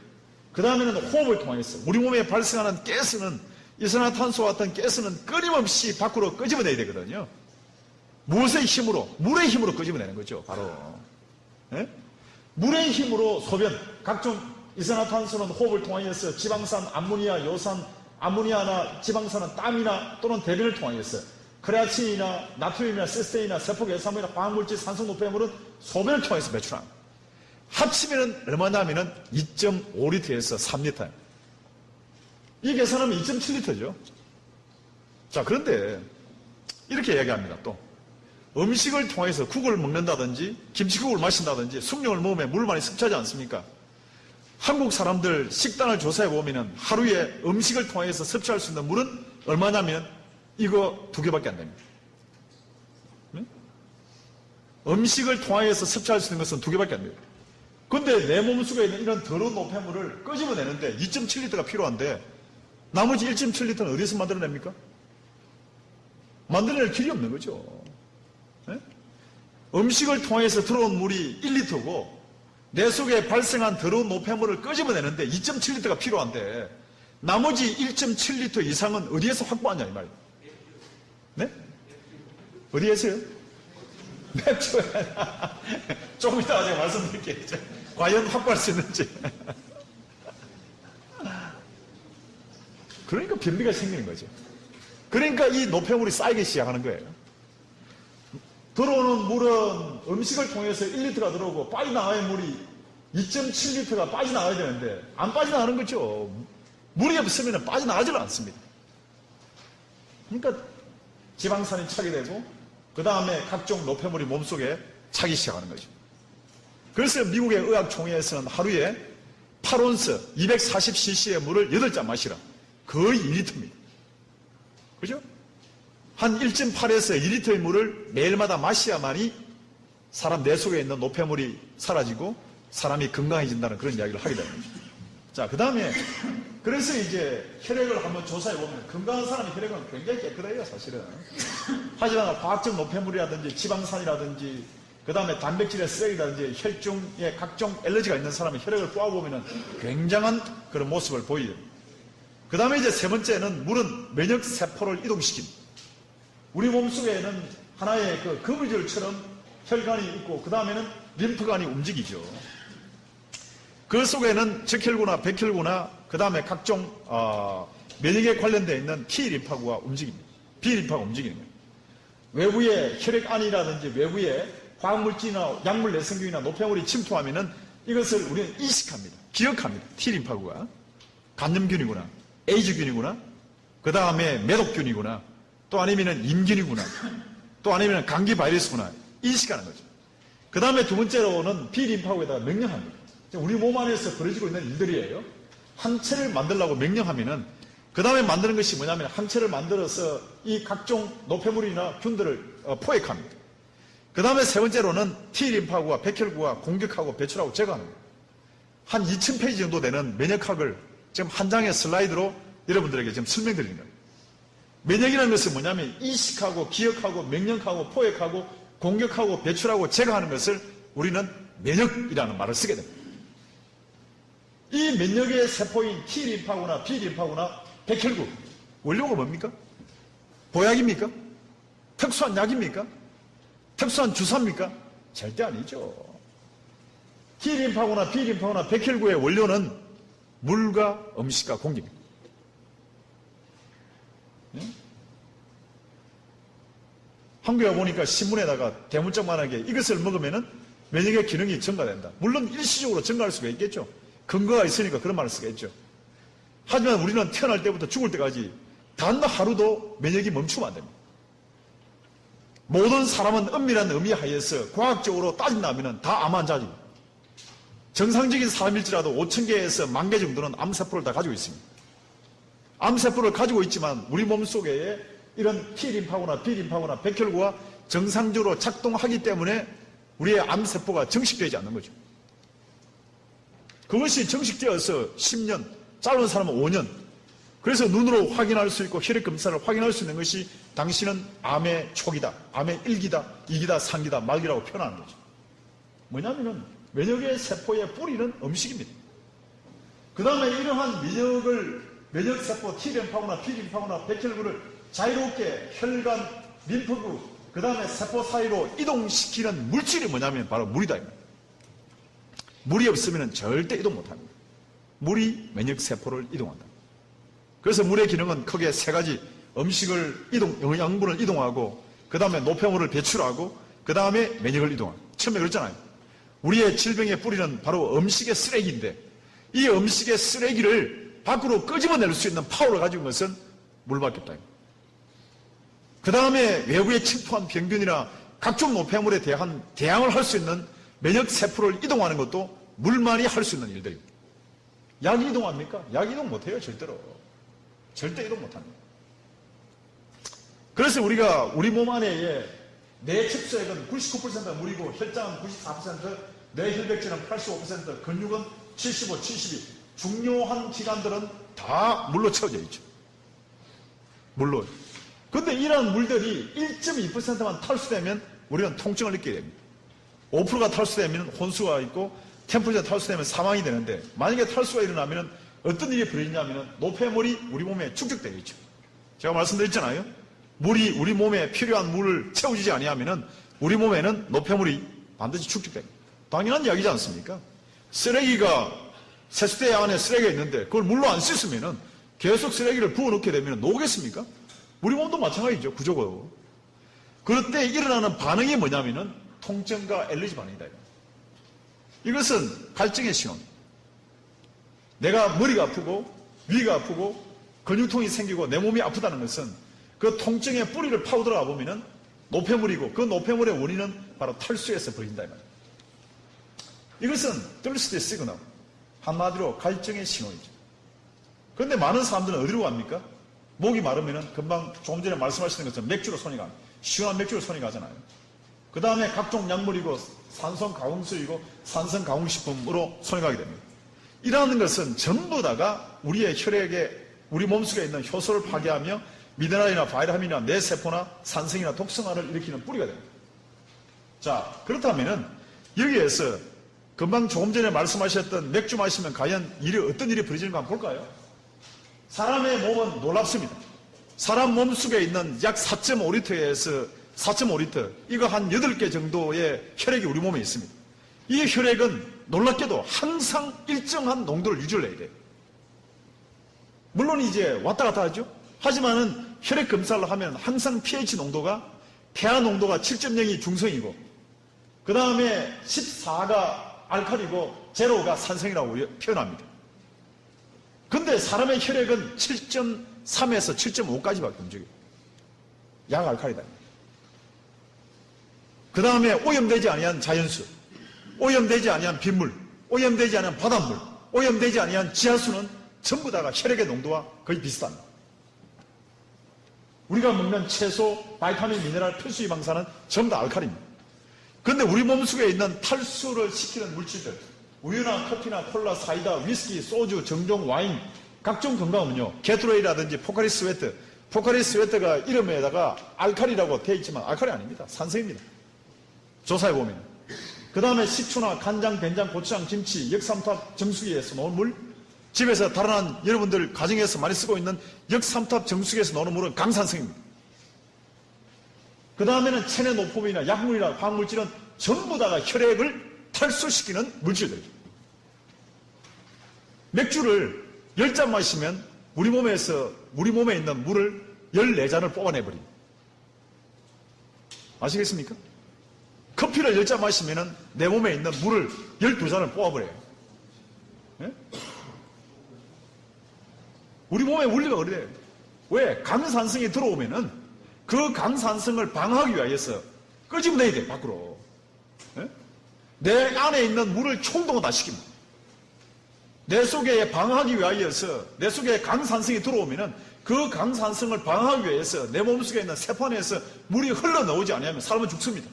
그 다음에는 호흡을 통해서 우리 몸에 발생하는 가스는 이산화탄소와 같은 가스는 끊임없이 밖으로 끄집어내야 되거든요. 무엇의 힘으로? 물의 힘으로 끄집어내는 거죠. 바로 네? 물의 힘으로 소변, 각종 이산화탄소는 호흡을 통하여서 지방산, 암모니아, 요산, 암모니아나 지방산은 땀이나 또는 대변을 통하여서 크레아틴이나 나트륨이나 시스테인이나 세포괴사물이나 화학물질, 산성 노폐물은 소변을 통해서 배출합니다. 합치면 얼마냐면은 2.5리터에서 3리터. 이 계산하면 2.7리터죠. 자, 그런데 이렇게 얘기합니다. 또 음식을 통해서 국을 먹는다든지 김치국을 마신다든지 숭늉을 먹으면 물 많이 섭취하지 않습니까? 한국 사람들 식단을 조사해 보면은 하루에 음식을 통해서 섭취할 수 있는 물은 얼마냐면 이거 2개밖에 안 됩니다. 네? 음식을 통해서 섭취할 수 있는 것은 2개밖에 안 됩니다. 근데 내 몸속에 있는 이런 더러운 노폐물을 끄집어내는데 2.7리터가 필요한데 나머지 1.7리터는 어디서 만들어냅니까? 만들어낼 길이 없는 거죠. 네? 음식을 통해서 들어온 물이 1리터고 내 속에 발생한 더러운 노폐물을 끄집어내는데 2.7리터가 필요한데 나머지 1.7리터 이상은 어디에서 확보하냐 이 말이에요. 네? 어디에서요? 맵초에. 조금 이따가 제가 말씀드릴게요. 과연 확보할 수 있는지. 그러니까 변비가 생기는 거죠. 그러니까 이 노폐물이 쌓이기 시작하는 거예요. 들어오는 물은 음식을 통해서 1리터가 들어오고 빠져나가야 물이 2.7리터가 빠져나가야 되는데 안 빠져나가는 거죠. 물이 없으면 빠져나가질 않습니다. 그러니까 지방산이 차게 되고 그 다음에 각종 노폐물이 몸속에 차기 시작하는 거죠. 그래서 미국의 의학총회에서는 하루에 8온스 240cc의 물을 8잔 마시라. 거의 2리터입니다. 그죠? 한 1.8에서 2리터의 물을 매일마다 마셔야만이 사람 내 속에 있는 노폐물이 사라지고 사람이 건강해진다는 그런 이야기를 하게 됩니다. 자, 그 다음에 그래서 이제 혈액을 한번 조사해 보면 건강한 사람의 혈액은 굉장히 깨끗해요, 사실은. 하지만 화학적 노폐물이라든지 지방산이라든지 그 다음에 단백질의 쓰레기라든지 혈중에 각종 알러지가 있는 사람의 혈액을 뽑아보면 굉장한 그런 모습을 보여요. 그 다음에 이제 세 번째는 물은 면역세포를 이동시킵니다. 우리 몸속에는 하나의 그 거미줄처럼 혈관이 있고 그 다음에는 림프관이 움직이죠. 그 속에는 적혈구나 백혈구나 그 다음에 각종 면역에 관련되어 있는 T림파구가 움직입니다. B림파가 움직이는 거예요. 외부에 혈액안이라든지 외부에 화학물질이나 약물 내성균이나 노폐물이 침투하면은 이것을 우리는 인식합니다. 기억합니다. T림파구가 간염균이구나, 에이즈균이구나, 그 다음에 매독균이구나, 또 아니면은 임균이구나, 또 아니면은 감기 바이러스구나 인식하는 거죠. 그 다음에 두 번째로는 B림파구에다가 명령합니다. 우리 몸 안에서 벌어지고 있는 일들이에요. 항체를 만들려고 명령하면은 그 다음에 만드는 것이 뭐냐면 항체를 만들어서 이 각종 노폐물이나 균들을 포획합니다. 그 다음에 세 번째로는 T림파구와 백혈구가 공격하고 배출하고 제거하는 거예요. 한 2000페이지 정도 되는 면역학을 지금 한 장의 슬라이드로 여러분들에게 지금 설명드리는 거예요. 면역이라는 것은 뭐냐면 인식하고 기억하고 명령하고 포획하고 공격하고 배출하고 제거하는 것을 우리는 면역이라는 말을 쓰게 됩니다. 이 면역의 세포인 T림파구나 B림파구나 백혈구 원료가 뭡니까? 보약입니까? 특수한 약입니까? 특수한 주사입니까? 절대 아니죠. T림파구나 B림파구나 백혈구의 원료는 물과 음식과 공기입니다. 한국에 보니까 신문에다가 대문짝만하게 이것을 먹으면 면역의 기능이 증가된다. 물론 일시적으로 증가할 수가 있겠죠. 근거가 있으니까 그런 말을 쓰겠죠. 하지만 우리는 태어날 때부터 죽을 때까지 단 하루도 면역이 멈추면 안 됩니다. 모든 사람은 엄밀한 의미 하에서 과학적으로 따진다면 다 암 환자입니다. 정상적인 사람일지라도 5,000개에서 10,000개 정도는 암세포를 다 가지고 있습니다. 암세포를 가지고 있지만 우리 몸속에 이런 T림파구나 B림파구나 백혈구가 정상적으로 작동하기 때문에 우리의 암세포가 정식되지 않는 거죠. 그것이 정식되어서 10년, 짧은 사람은 5년. 그래서 눈으로 확인할 수 있고 혈액검사를 확인할 수 있는 것이 당신은 암의 초기다, 암의 1기다, 2기다, 3기다, 말기라고 표현하는 거죠. 뭐냐면은 면역의 세포의 뿌리는 음식입니다. 그 다음에 이러한 면역세포 T림파구나 B림파구나 백혈구를 자유롭게 혈관, 림프구, 그 다음에 세포 사이로 이동시키는 물질이 뭐냐면 바로 물이다. 물이 없으면 절대 이동 못합니다. 물이 면역세포를 이동한다. 그래서 물의 기능은 크게 세 가지. 음식을 영양분을 이동하고, 그 다음에 노폐물을 배출하고, 그 다음에 면역을 이동하고. 처음에 그랬잖아요. 우리의 질병의 뿌리는 바로 음식의 쓰레기인데, 이 음식의 쓰레기를 밖으로 끄집어낼 수 있는 파워를 가지고 있는 것은 물밖에 없다. 그 다음에 외부에 침투한 병균이나 각종 노폐물에 대한 대항을 할 수 있는 면역세포를 이동하는 것도 물만이 할 수 있는 일들입니다. 약이 이동합니까? 약 이동 못해요, 절대로. 절대 이동 못합니다. 그래서 우리가 우리 몸 안에 내 척수액은 99%가 물이고 혈장은 94%, 뇌혈백질은 85%, 근육은 75, 72. 중요한 기관들은 다 물로 채워져 있죠. 물로. 근데 이러한 물들이 1.2%만 탈수되면 우리는 통증을 느끼게 됩니다. 5%가 탈수되면 혼수가 있고 10% 탈수되면 사망이 되는데, 만약에 탈수가 일어나면 어떤 일이 벌어지냐면 노폐물이 우리 몸에 축적되겠죠. 제가 말씀드렸잖아요. 물이 우리 몸에 필요한 물을 채워주지 아니하면 우리 몸에는 노폐물이 반드시 축적됩니다. 당연한 이야기지 않습니까? 쓰레기가 세수대 안에 쓰레기가 있는데 그걸 물로 안 씻으면 계속 쓰레기를 부어넣게 되면 녹겠습니까? 우리 몸도 마찬가지죠. 구조고. 그럴 때 일어나는 반응이 뭐냐면은 통증과 알레르기 반응이다. 이것은 갈증의 신호입니다. 내가 머리가 아프고 위가 아프고 근육통이 생기고 내 몸이 아프다는 것은 그 통증의 뿌리를 파고 들어가 보면은 노폐물이고, 그 노폐물의 원인은 바로 탈수에서 벌어진다. 이것은 thirst signal, 한마디로 갈증의 신호이죠. 그런데 많은 사람들은 어디로 갑니까? 목이 마르면은 금방 조금 전에 말씀하시는 것처럼 맥주로 손이 갑니다. 시원한 맥주로 손이 가잖아요. 그 다음에 각종 약물이고 산성 가공수이고 산성 가공식품으로 손이 가게 됩니다. 이러한 것은 전부 다가 우리의 혈액에, 우리 몸속에 있는 효소를 파괴하며 미네랄이나 바이타민이나 뇌세포나 산성이나 독성화를 일으키는 뿌리가 됩니다. 자, 그렇다면은 여기에서 금방 조금 전에 말씀하셨던 맥주 마시면 과연 어떤 일이 벌어지는가 한번 볼까요? 사람의 몸은 놀랍습니다. 사람 몸속에 있는 약 4.5리터에서 4.5리터, 이거 한 8개 정도의 혈액이 우리 몸에 있습니다. 이 혈액은 놀랍게도 항상 일정한 농도를 유지를 해야 돼요. 물론 이제 왔다 갔다 하죠. 하지만은 혈액 검사를 하면 항상 pH 농도가, 폐화 농도가 7.0이 중성이고, 그 다음에 14가 알칼리고 제로가 산성이라고 표현합니다. 근데 사람의 혈액은 7.3에서 7.5까지밖에 움직여요. 약 알칼리다. 그 다음에 오염되지 아니한 자연수, 오염되지 아니한 빗물, 오염되지 아니한 바닷물, 오염되지 아니한 지하수는 전부 다가 혈액의 농도와 거의 비슷합니다. 우리가 먹는 채소, 바이타민, 미네랄, 필수 지방산은 전부 다 알칼리입니다. 그런데 우리 몸속에 있는 탈수를 시키는 물질들, 우유나 커피나 콜라, 사이다, 위스키, 소주, 정종, 와인, 각종 건강음료, 게토레이라든지 포카리 스웨트, 포카리 스웨트가 이름에다가 알칼리라고 되어 있지만 알칼리 아닙니다. 산성입니다. 조사해보면. 그 다음에 식초나 간장, 된장, 고추장, 김치, 역삼탑 정수기에서 나온 물, 집에서 달아난 여러분들 가정에서 많이 쓰고 있는 역삼탑 정수기에서 나오는 물은 강산성입니다. 그 다음에는 체내 노폐물이나 약물이나 화학물질은 전부 다가 혈액을 탈수시키는 물질들입니다. 맥주를 10잔 마시면 우리 몸에 있는 물을 14잔을 뽑아내버립니다. 아시겠습니까? 커피를 10잔 마시면 내 몸에 있는 물을 12잔을 뽑아버려요. 네? 우리 몸의 원리가 그래요. 왜? 강산성이 들어오면은 그 강산성을 방어하기 위해서 끄집어내야 돼, 밖으로. 네? 내 안에 있는 물을 총동원 다 시킵니다. 내 속에 방어하기 위하여서 내 속에 강산성이 들어오면은 그 강산성을 방어하기 위해서 내 몸속에 있는 세포 안에서 물이 흘러나오지 않으면 사람은 죽습니다.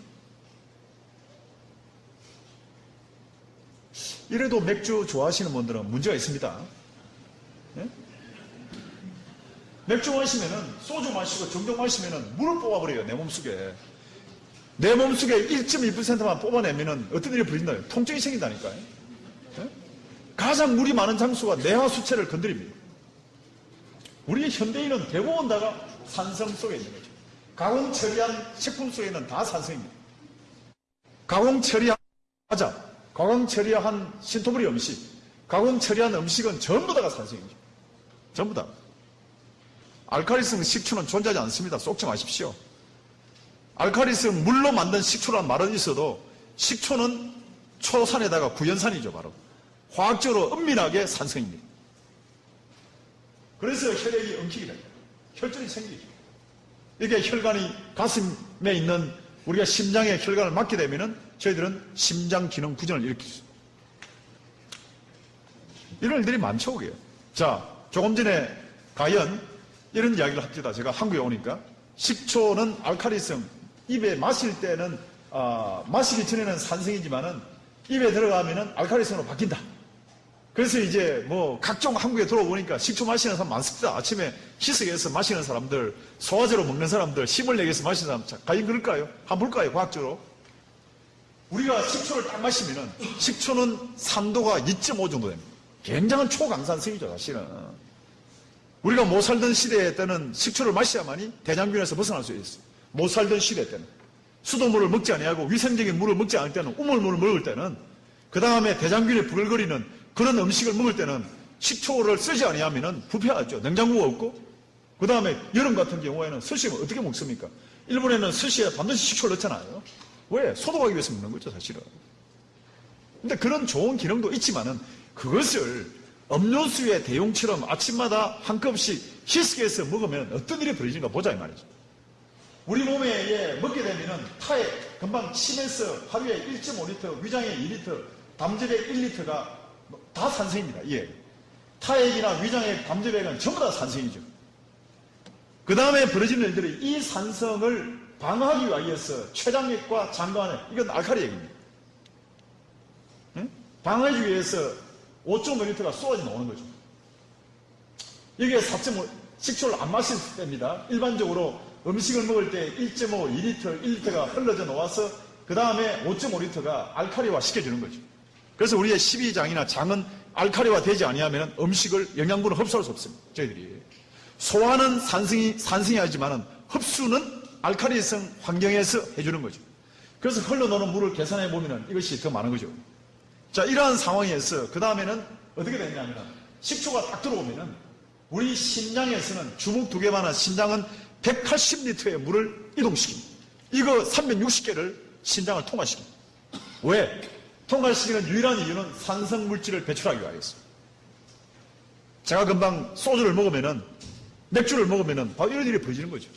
이래도 맥주 좋아하시는 분들은 문제가 있습니다. 네? 맥주 마시면은, 소주 마시고 정종 마시면은 물을 뽑아버려요, 내 몸속에. 내 몸속에 1.2%만 뽑아내면은 어떤 일이 벌어진다요? 통증이 생긴다니까요. 네? 가장 물이 많은 장소가 뇌와 수체를 건드립니다. 우리 현대인은 대부분 다가 산성 속에 있는 거죠. 가공 처리한 식품 속에는 다 산성입니다. 가공 처리한 과자, 가공 처리한 신토부리 음식, 가공 처리한 음식은 전부 다가 산성이죠. 전부 다. 알칼리성 식초는 존재하지 않습니다. 쏙지 마십시오. 알칼리성 물로 만든 식초라는 말은 있어도 식초는 초산에다가 구연산이죠, 바로. 화학적으로 은밀하게 산성입니다. 그래서 혈액이 엉키게 됩니다. 혈전이 생기죠. 이게 혈관이 가슴에 있는 우리가 심장에 혈관을 막게 되면은 저희들은 심장 기능 부전을 일으킬 수 있습니다. 이런 일들이 많죠, 그게. 자, 조금 전에 과연 이런 이야기를 합니다. 제가 한국에 오니까 식초는 알칼리성, 입에 마실 때는 마시기 전에는 산성이지만은 입에 들어가면은 알칼리성으로 바뀐다. 그래서 이제 뭐 각종 한국에 들어오니까 식초 마시는 사람 많습니다. 아침에 희석해서 마시는 사람들, 소화제로 먹는 사람들, 힘을 내기 위해서 마시는 사람, 과연 그럴까요? 한번 볼까요, 과학적으로? 우리가 식초를 딱 마시면은 식초는 산도가 2.5 정도 됩니다. 굉장한 초강산성이죠, 사실은. 우리가 못 살던 시대 때는 식초를 마셔야만이 대장균에서 벗어날 수 있어요. 못 살던 시대 때는. 수돗물을 먹지 아니하고 위생적인 물을 먹지 않을 때는, 우물물을 먹을 때는, 그 다음에 대장균이 부글거리는 그런 음식을 먹을 때는 식초를 쓰지 아니하면은 부패하죠. 냉장고가 없고. 그 다음에 여름 같은 경우에는 스시를 어떻게 먹습니까? 일본에는 스시에 반드시 식초를 넣잖아요. 왜? 소독하기 위해서 먹는 거죠, 사실은. 근데 그런 좋은 기능도 있지만은 그것을 음료수의 대용처럼 아침마다 한 컵씩 희석해서 먹으면 어떤 일이 벌어지는가 보자, 이 말이죠. 우리 몸에 먹게 되면은 타액, 금방 침에서 하루에 1.5리터, 위장에 2리터, 담즙액 1리터가 다 산성입니다. 예. 타액이나 위장액, 담즙액은 전부 다 산성이죠. 그 다음에 벌어지는 일들이 이 산성을 방어하기 위해서 췌장액과 장관액, 이건 알칼리액입니다. 예? 방어하기 위해서 5.5리터가 쏟아져 나오는 거죠. 이게 4.5, 식초를 안 마실 때입니다. 일반적으로 음식을 먹을 때 1.5, 2리터, 1리터가 흘러져 나와서 그 다음에 5.5리터가 알칼리화 시켜주는 거죠. 그래서 우리의 십이장이나 장은 알칼리화 되지 아니하면 음식을, 영양분을 흡수할 수 없습니다. 저희들이. 소화는 산성이 하지만은 흡수는 알칼리성 환경에서 해주는 거죠. 그래서 흘러나오는 물을 계산해 보면은 이것이 더 많은 거죠. 자, 이러한 상황에서 그 다음에는 어떻게 되냐면은 식초가 딱 들어오면은 우리 심장에서는 주먹 2개만한 심장은 180리터의 물을 이동시킵니다. 이거 360개를 심장을 통과시킵니다. 왜? 통과시키는 유일한 이유는 산성 물질을 배출하기 위하여서. 제가 금방 소주를 먹으면은, 맥주를 먹으면은 바로 이런 일이 벌어지는 거죠.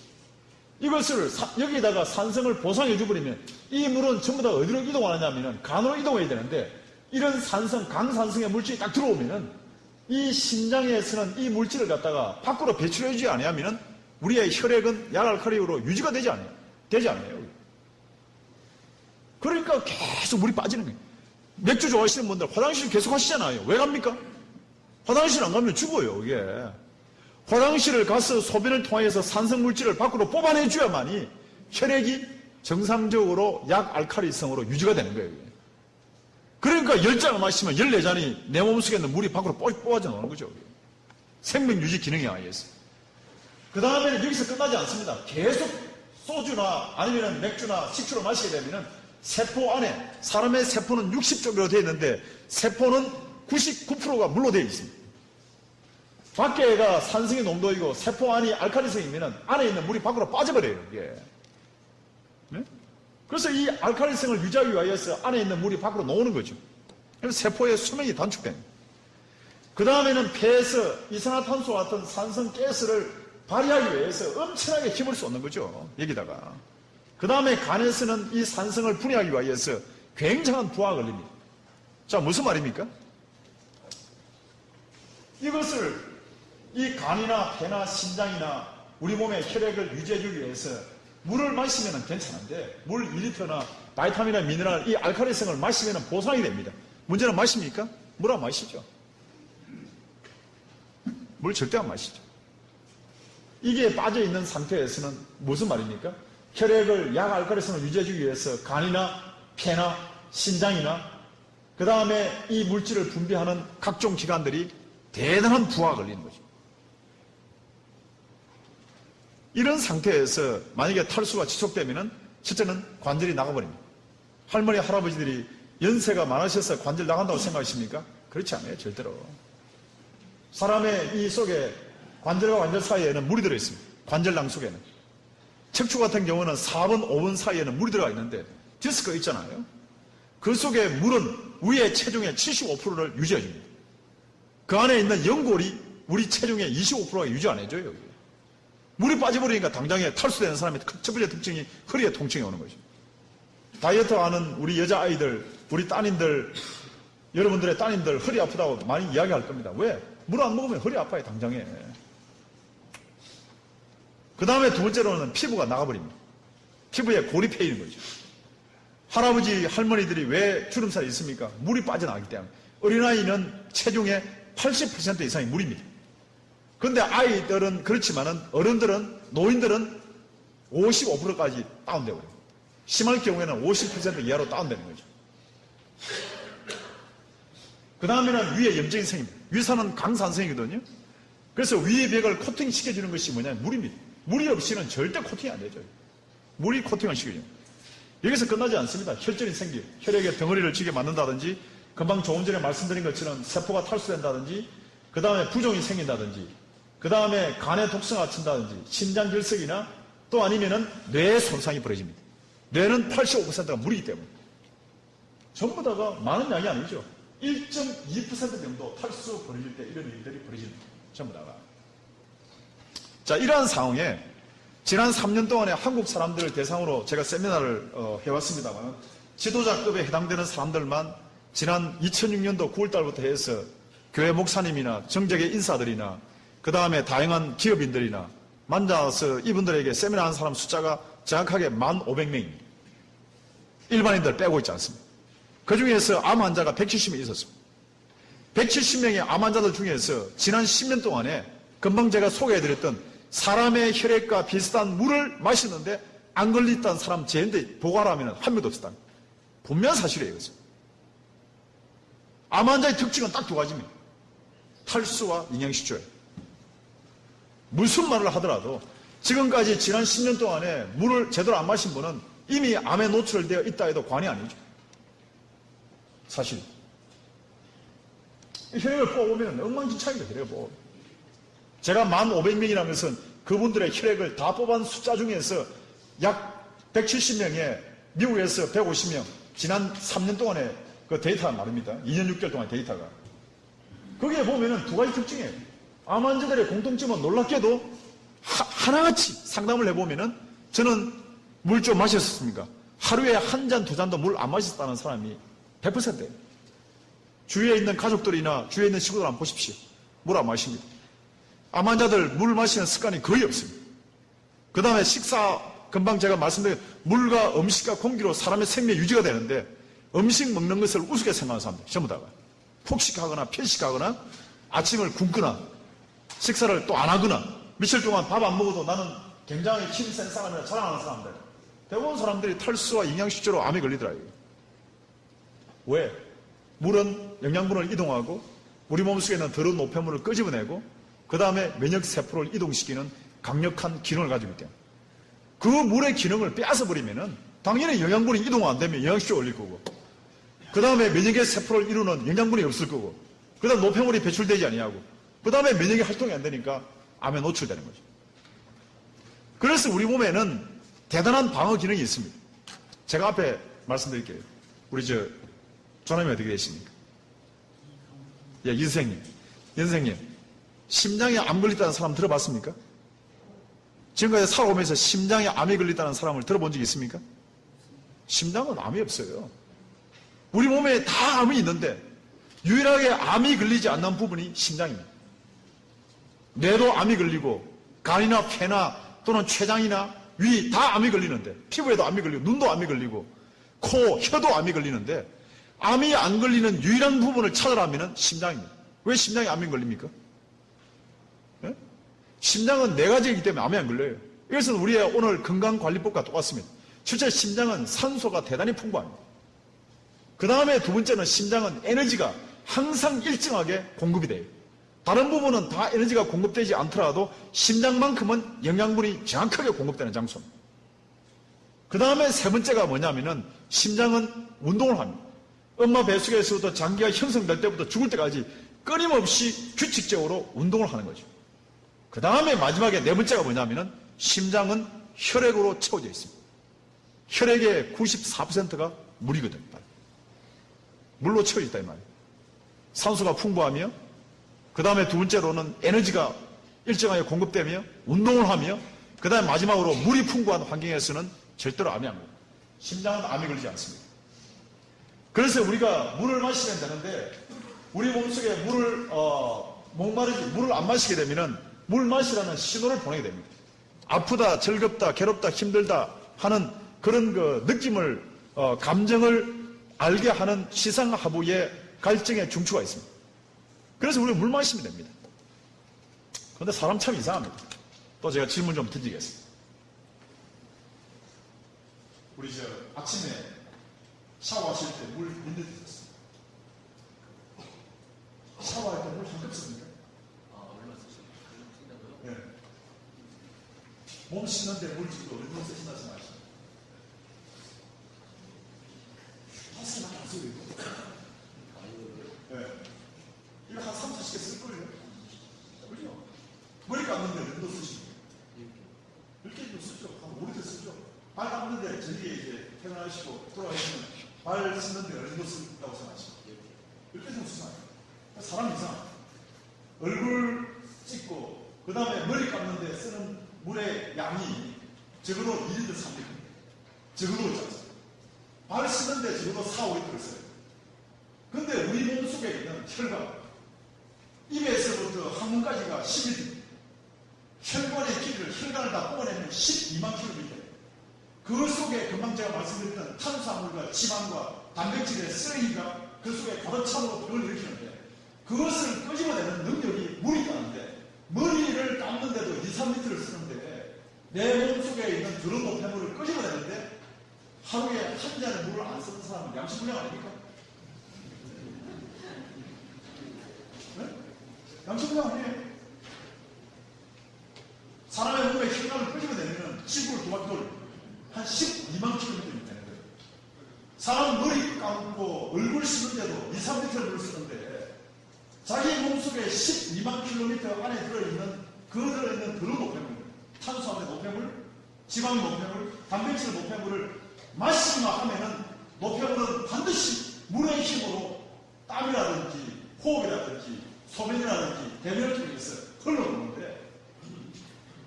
이것을 여기다가 산성을 보상해 줘버리면 이 물은 전부 다 어디로 이동하느냐면은 간으로 이동해야 되는데, 이런 산성, 강산성의 물질이 딱 들어오면은 이 심장에서는 이 물질을 갖다가 밖으로 배출해 주지 않으면은 우리의 혈액은 약알칼리로 유지가 되지 않아요. 그러니까 계속 물이 빠지는 거예요. 맥주 좋아하시는 분들 화장실 계속 하시잖아요. 왜 갑니까? 화장실 안 가면 죽어요, 이게. 화장실을 가서 소변을 통해서 산성물질을 밖으로 뽑아내줘야만이 혈액이 정상적으로 약알칼리성으로 유지가 되는 거예요, 이게. 그러니까 10잔을 마시면 14잔이 내 몸속에 있는 물이 밖으로 뽑아져 나오는 거죠, 이게. 생명 유지 기능에 의해서. 그 다음에는 여기서 끝나지 않습니다. 계속 소주나 아니면 맥주나 식초를 마시게 되면은 세포 안에, 사람의 세포는 60쪽으로 되어 있는데 세포는 99%가 물로 되어 있습니다. 밖에가 산성의 농도이고 세포 안이 알칼리성이면 안에 있는 물이 밖으로 빠져버려요, 이게. 네? 그래서 이 알칼리성을 유지하기 위해서 안에 있는 물이 밖으로 나오는 거죠. 그래서 세포의 수명이 단축됩니다. 그 다음에는 폐에서 이산화탄소와 같은 산성 가스를 발휘하기 위해서 엄청나게 힘을 쏟는 거죠, 여기다가. 그 다음에 간에서는 이 산성을 분해하기 위해서 굉장한 부하가 걸립니다. 자, 무슨 말입니까? 이것을 이 간이나 폐나 심장이나 우리 몸의 혈액을 유지해주기 위해서 물을 마시면 괜찮은데, 물 2리터나 바이타민이나 미네랄, 이 알칼리성을 마시면 보상이 됩니다. 문제는 마십니까? 물 안 마시죠. 물 절대 안 마시죠. 이게 빠져있는 상태에서는 무슨 말입니까? 혈액을 약알칼리성을 유지해주기 위해서 간이나 폐나 심장이나 그 다음에 이 물질을 분비하는 각종 기관들이 대단한 부하가 걸리는 거죠. 이런 상태에서 만약에 탈수가 지속되면 첫째는 관절이 나가버립니다. 할머니, 할아버지들이 연세가 많으셔서 관절 나간다고 생각하십니까? 그렇지 않아요, 절대로. 사람의 이 속에 관절과 관절 사이에는 물이 들어있습니다. 관절낭 속에는. 척추 같은 경우는 4번, 5번 사이에는 물이 들어가 있는데 디스크가 있잖아요. 그 속에 물은 우리의 체중의 75%를 유지해줍니다. 그 안에 있는 연골이 우리 체중의 25%가 유지 안 해줘요, 여기. 물이 빠져버리니까 당장에 탈수되는 사람의 첫 번째 특징이 허리에 통증이 오는 거죠. 다이어트 하는 우리 여자아이들, 우리 따님들, 여러분들의 따님들 허리 아프다고 많이 이야기할 겁니다. 왜? 물 안 먹으면 허리 아파요, 당장에. 그 다음에 두 번째로는 피부가 나가버립니다. 피부에 고립해 있는 거죠. 할아버지, 할머니들이 왜 주름살이 있습니까? 물이 빠져나가기 때문에. 어린아이는 체중의 80% 이상이 물입니다. 그런데 아이들은 그렇지만은 어른들은, 노인들은 55%까지 다운되어 버려요. 심할 경우에는 50% 이하로 다운되는 거죠. 그 다음에는 위에 염증이 생깁니다. 위산은 강산성이거든요. 그래서 위의 벽을 코팅시켜주는 것이 뭐냐면 물입니다. 물이 없이는 절대 코팅이 안 되죠. 물이 코팅을 시켜줘요. 여기서 끝나지 않습니다. 혈전이 생겨요. 혈액의 덩어리를 쥐게 만든다든지, 금방 조금 전에 말씀드린 것처럼 세포가 탈수된다든지, 그 다음에 부종이 생긴다든지, 그 다음에 간에 독성이 친다든지, 심장결석이나 또 아니면은 뇌 손상이 벌어집니다. 뇌는 85%가 물이기 때문에. 전부 다가 많은 양이 아니죠. 1.2% 정도 탈수 벌어질 때 이런 일들이 벌어집니다. 전부 다가. 자, 이러한 상황에 지난 3년 동안에 한국 사람들을 대상으로 제가 세미나를 해왔습니다만, 지도자급에 해당되는 사람들만 지난 2006년도 9월달부터 해서 교회 목사님이나 정적의 인사들이나 그 다음에 다양한 기업인들이나 만나서 이분들에게 세미나 한 사람 숫자가 정확하게 1,500명입니다. 일반인들 빼고 있지 않습니다. 그 중에서 암 환자가 170명이 있었습니다. 170명의 암 환자들 중에서 지난 10년 동안에 금방 제가 소개해드렸던 사람의 혈액과 비슷한 물을 마시는데 안 걸렸다는 사람 제인데 보고하라 하면 한 명도 없었다. 분명한 사실이에요, 이것은. 암 환자의 특징은 딱 두 가지입니다. 탈수와 영양실조예요. 무슨 말을 하더라도 지금까지 지난 10년 동안에 물을 제대로 안 마신 분은 이미 암에 노출되어 있다 해도 과언이 아니죠. 사실. 혈액을 뽑아보면 엉망진창입니다. 혈액을 뽑아. 제가 1,500명이라는 것은 그분들의 혈액을 다 뽑은 숫자 중에서 약 170명에 미국에서 150명, 지난 3년 동안의 그 데이터가 말입니다. 2년 6개월 동안의 데이터가. 거기에 보면은 두 가지 특징이에요. 암 환자들의 공통점은 놀랍게도 하나같이 상담을 해보면은 저는 물 좀 마셨습니까? 하루에 한 잔, 두 잔도 물 안 마셨다는 사람이 100%예요. 주위에 있는 가족들이나 주위에 있는 친구들 한번 보십시오. 물 안 마십니다. 암 환자들 물 마시는 습관이 거의 없습니다. 그 다음에 식사, 금방 제가 말씀드린 물과 음식과 공기로 사람의 생명 유지가 되는데 음식 먹는 것을 우습게 생각하는 사람들 전부 다가 폭식하거나 편식하거나 아침을 굶거나 식사를 또 안 하거나 며칠 동안 밥 안 먹어도 나는 굉장히 힘센 사람이라 자랑하는 사람들 대부분 사람들이 탈수와 영양실조로 암에 걸리더라고요. 왜? 물은 영양분을 이동하고 우리 몸속에 있는 더러운 노폐물을 끄집어내고 그 다음에 면역세포를 이동시키는 강력한 기능을 가지고 있대요. 그 물의 기능을 빼앗아버리면은 당연히 영양분이 이동 안 되면 영양실조 올릴 거고 그 다음에 면역의 세포를 이루는 영양분이 없을 거고 그 다음 노폐물이 배출되지 아니하고 그 다음에 면역이 활동이 안 되니까 암에 노출되는 거죠. 그래서 우리 몸에는 대단한 방어 기능이 있습니다. 제가 앞에 말씀드릴게요. 우리 조남이 어떻게 되십니까? 예, 이 선생님. 이 선생님. 심장에 암 걸렸다는 사람 들어봤습니까? 지금까지 살아오면서 심장에 암이 걸렸다는 사람을 들어본 적 있습니까? 심장은 암이 없어요. 우리 몸에 다 암이 있는데 유일하게 암이 걸리지 않는 부분이 심장입니다. 뇌도 암이 걸리고 간이나 폐나 또는 췌장이나 위 다 암이 걸리는데 피부에도 암이 걸리고 눈도 암이 걸리고 코, 혀도 암이 걸리는데 암이 안 걸리는 유일한 부분을 찾으라면 심장입니다. 왜 심장에 암이 걸립니까? 네? 심장은 네 가지이기 때문에 암이 안 걸려요. 이것은 우리의 오늘 건강관리법과 똑같습니다. 실제 심장은 산소가 대단히 풍부합니다. 그 다음에 두 번째는 심장은 에너지가 항상 일정하게 공급이 돼요. 다른 부분은 다 에너지가 공급되지 않더라도 심장만큼은 영양분이 정확하게 공급되는 장소입니다. 그 다음에 세 번째가 뭐냐면은 심장은 운동을 합니다. 엄마 뱃속에서부터 장기가 형성될 때부터 죽을 때까지 끊임없이 규칙적으로 운동을 하는 거죠. 그 다음에 마지막에 네 번째가 뭐냐면은 심장은 혈액으로 채워져 있습니다. 혈액의 94%가 물이거든요. 물로 채워져 있다 이 말이에요. 산소가 풍부하며 그 다음에 두 번째로는 에너지가 일정하게 공급되며 운동을 하며 그 다음에 마지막으로 물이 풍부한 환경에서는 절대로 암이 안 걸립니다. 심장은 암이 걸리지 않습니다. 그래서 우리가 물을 마시면 되는데 우리 몸속에 물을 안 마시게 되면은 물 마시라는 신호를 보내게 됩니다. 아프다, 즐겁다, 괴롭다, 힘들다 하는 그런 그 느낌을 감정을 알게 하는 시상하부의 갈증의 중추가 있습니다. 그래서 우리 물 마시면 됩니다. 그런데 사람 참 이상합니다. 또 제가 질문 좀 던지겠습니다. 우리 아침에 샤워하실 때 물 몇 ลิ 드셨어요? 샤워할 때 물 한 컵 씁니까? 얼마 쓰시나요? 네. 몸 씻는데 물 지금 얼마 쓰신다 생각하시나요? 하시나 안 써요? 네. 이거 한 3, 40개 쓸걸요? 그죠? 머리 감는데 몇 도 쓰십니까? 10개 쓰죠. 한 5리터 쓰죠. 발 감는데 저녁에 이제 퇴근하시고 돌아가시면 발 쓰는데 얼마 쓴다고 생각하십니까? 10개 정도 쓰잖아요. 사람 이상. 얼굴 찍고, 그 다음에 머리 감는데 쓰는 물의 양이 적어도 2리터, 3리터. 적어도 있지 않습니까? 발 쓰는데 적어도 4, 5리터를 써요. 근데 우리 몸 속에 있는 혈관, 입에서부터 항문까지가 11m. 혈관의 길이를 혈관을 다 뽑아내면 12만 킬로미터. 그 속에 금방 제가 말씀드렸던 탄수화물과 지방과 단백질의 쓰레기가 그 속에 가득 차고 그걸 일으키는데 그것을 끄집어내는 능력이 물이 있다는데 머리를 감는데도 2, 3리터를 쓰는데 내 몸속에 있는 더러운 노폐물을 끄집어내는데 하루에 한 잔의 물을 안 쓰는 사람은 양심불량 아닙니까? 네? 양심불량 아니에요. 세계 12만 킬로미터 안에 들어있는 그런 노폐물, 탄수화물 노폐물, 지방 노폐물, 단백질 노폐물을 마시기만 하면은 노폐물은 반드시 물의 힘으로 땀이라든지 호흡이라든지 소변이라든지 대변을 통해서 흘러오는데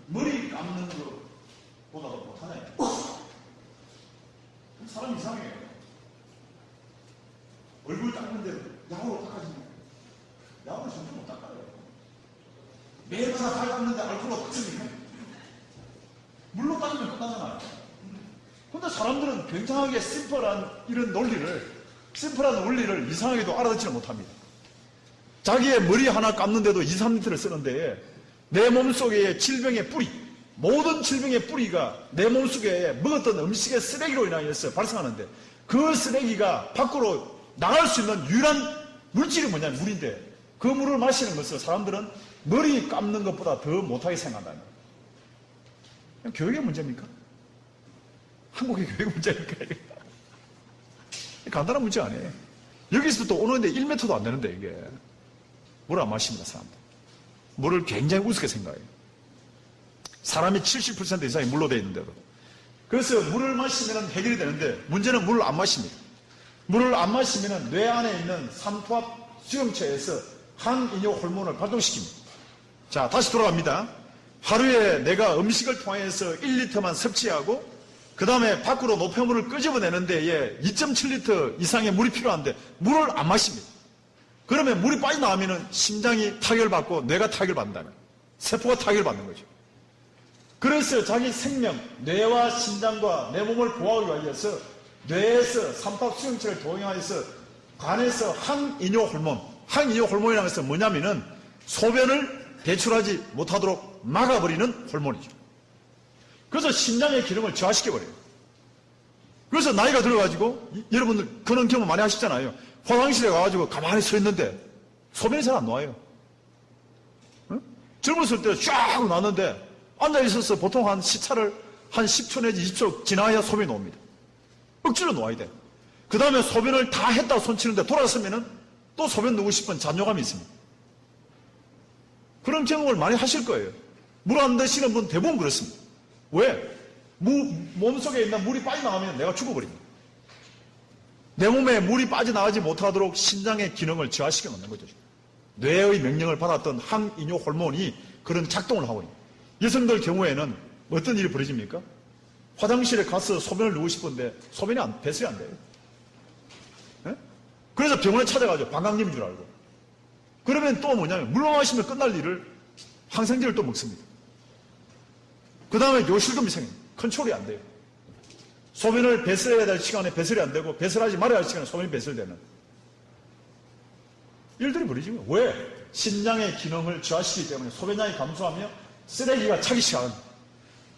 머리 감는 것보다도 못하네요. 사람 이상해요. 얼굴 닦는데 약으로 닦아지면 약으로 전혀 못 닦아요. 매일마다 발 닦는데 알코올로 닦으면 물로 닦으면 끝나잖아요. 근데 사람들은 굉장하게 심플한 이런 심플한 원리를 이상하게도 알아듣지는 못합니다. 자기의 머리 하나 감는데도 2, 3리터를 쓰는데 내 몸속의 질병의 뿌리, 모든 질병의 뿌리가 내 몸속에 먹었던 음식의 쓰레기로 인하여서 발생하는데 그 쓰레기가 밖으로 나갈 수 있는 유일한 물질이 뭐냐면 물인데 그 물을 마시는 것을 사람들은 머리 감는 것보다 더 못하게 생각한다는 거예요. 그냥 교육의 문제입니까? 한국의 교육 문제입니까? 간단한 문제 아니에요. 여기서부터 오는데 1m도 안 되는데 이게 물 안 마십니다. 사람들. 물을 굉장히 우습게 생각해요. 사람이 70% 이상이 물로 되어 있는데도. 그래서 물을 마시면 해결이 되는데 문제는 물을 안 마십니다. 물을 안 마시면 뇌 안에 있는 삼투압 수용체에서 항이뇨 호르몬을 발동시킵니다. 자, 다시 돌아갑니다. 하루에 내가 음식을 통해서 1리터만 섭취하고 그 다음에 밖으로 노폐물을 끄집어내는 데에 2.7리터 이상의 물이 필요한데 물을 안 마십니다. 그러면 물이 빠져나오면 심장이 타결받고 뇌가 타결받는다면 세포가 타결받는 거죠. 그래서 자기 생명, 뇌와 심장과 내 몸을 보호하기 위해서 뇌에서 삼투압 수용체를 동영하여서 간에서 항이뇨 호르몬이라는 것은 뭐냐면은 소변을 배출하지 못하도록 막아버리는 호르몬이죠. 그래서 심장의 기능을 저하시켜버려요. 그래서 나이가 들어가지고 여러분들 그런 경험 많이 하시잖아요. 화장실에 가가지고 가만히 서 있는데 소변이 잘 안 나와요. 응? 젊었을 때 쫙 나왔는데 앉아있어서 보통 한 시차를 한 10초 내지 20초 지나야 소변이 나옵니다. 억지로 놓아야 돼. 그 다음에 소변을 다 했다고 손치는데 돌아서면은 또 소변 누고 싶은 잔뇨감이 있습니다. 그런 경험을 많이 하실 거예요. 물 안 드시는 분 대부분 그렇습니다. 왜? 몸속에 있는 물이 빠져나가면 내가 죽어버립니다. 내 몸에 물이 빠져나가지 못하도록 심장의 기능을 저하시켜 놓는 거죠. 뇌의 명령을 받았던 항이뇨 호르몬이 그런 작동을 하고 있습니다. 여성들 경우에는 어떤 일이 벌어집니까? 화장실에 가서 소변을 누고 싶은데 소변이 배설이 안 돼요. 네? 그래서 병원에 찾아가죠. 방광염인 줄 알고. 그러면 또 뭐냐면 물만 마시면 끝날 일을 항생제를 또 먹습니다. 그 다음에 요실금이 생깁니다. 컨트롤이 안 돼요. 소변을 배설해야 될 시간에 배설이 안 되고 배설하지 말아야 할 시간에 소변이 배설되는 일들이 벌어지고요. 왜? 심장의 기능을 저하시키기 때문에 소변량이 감소하며 쓰레기가 차기 시작합니다.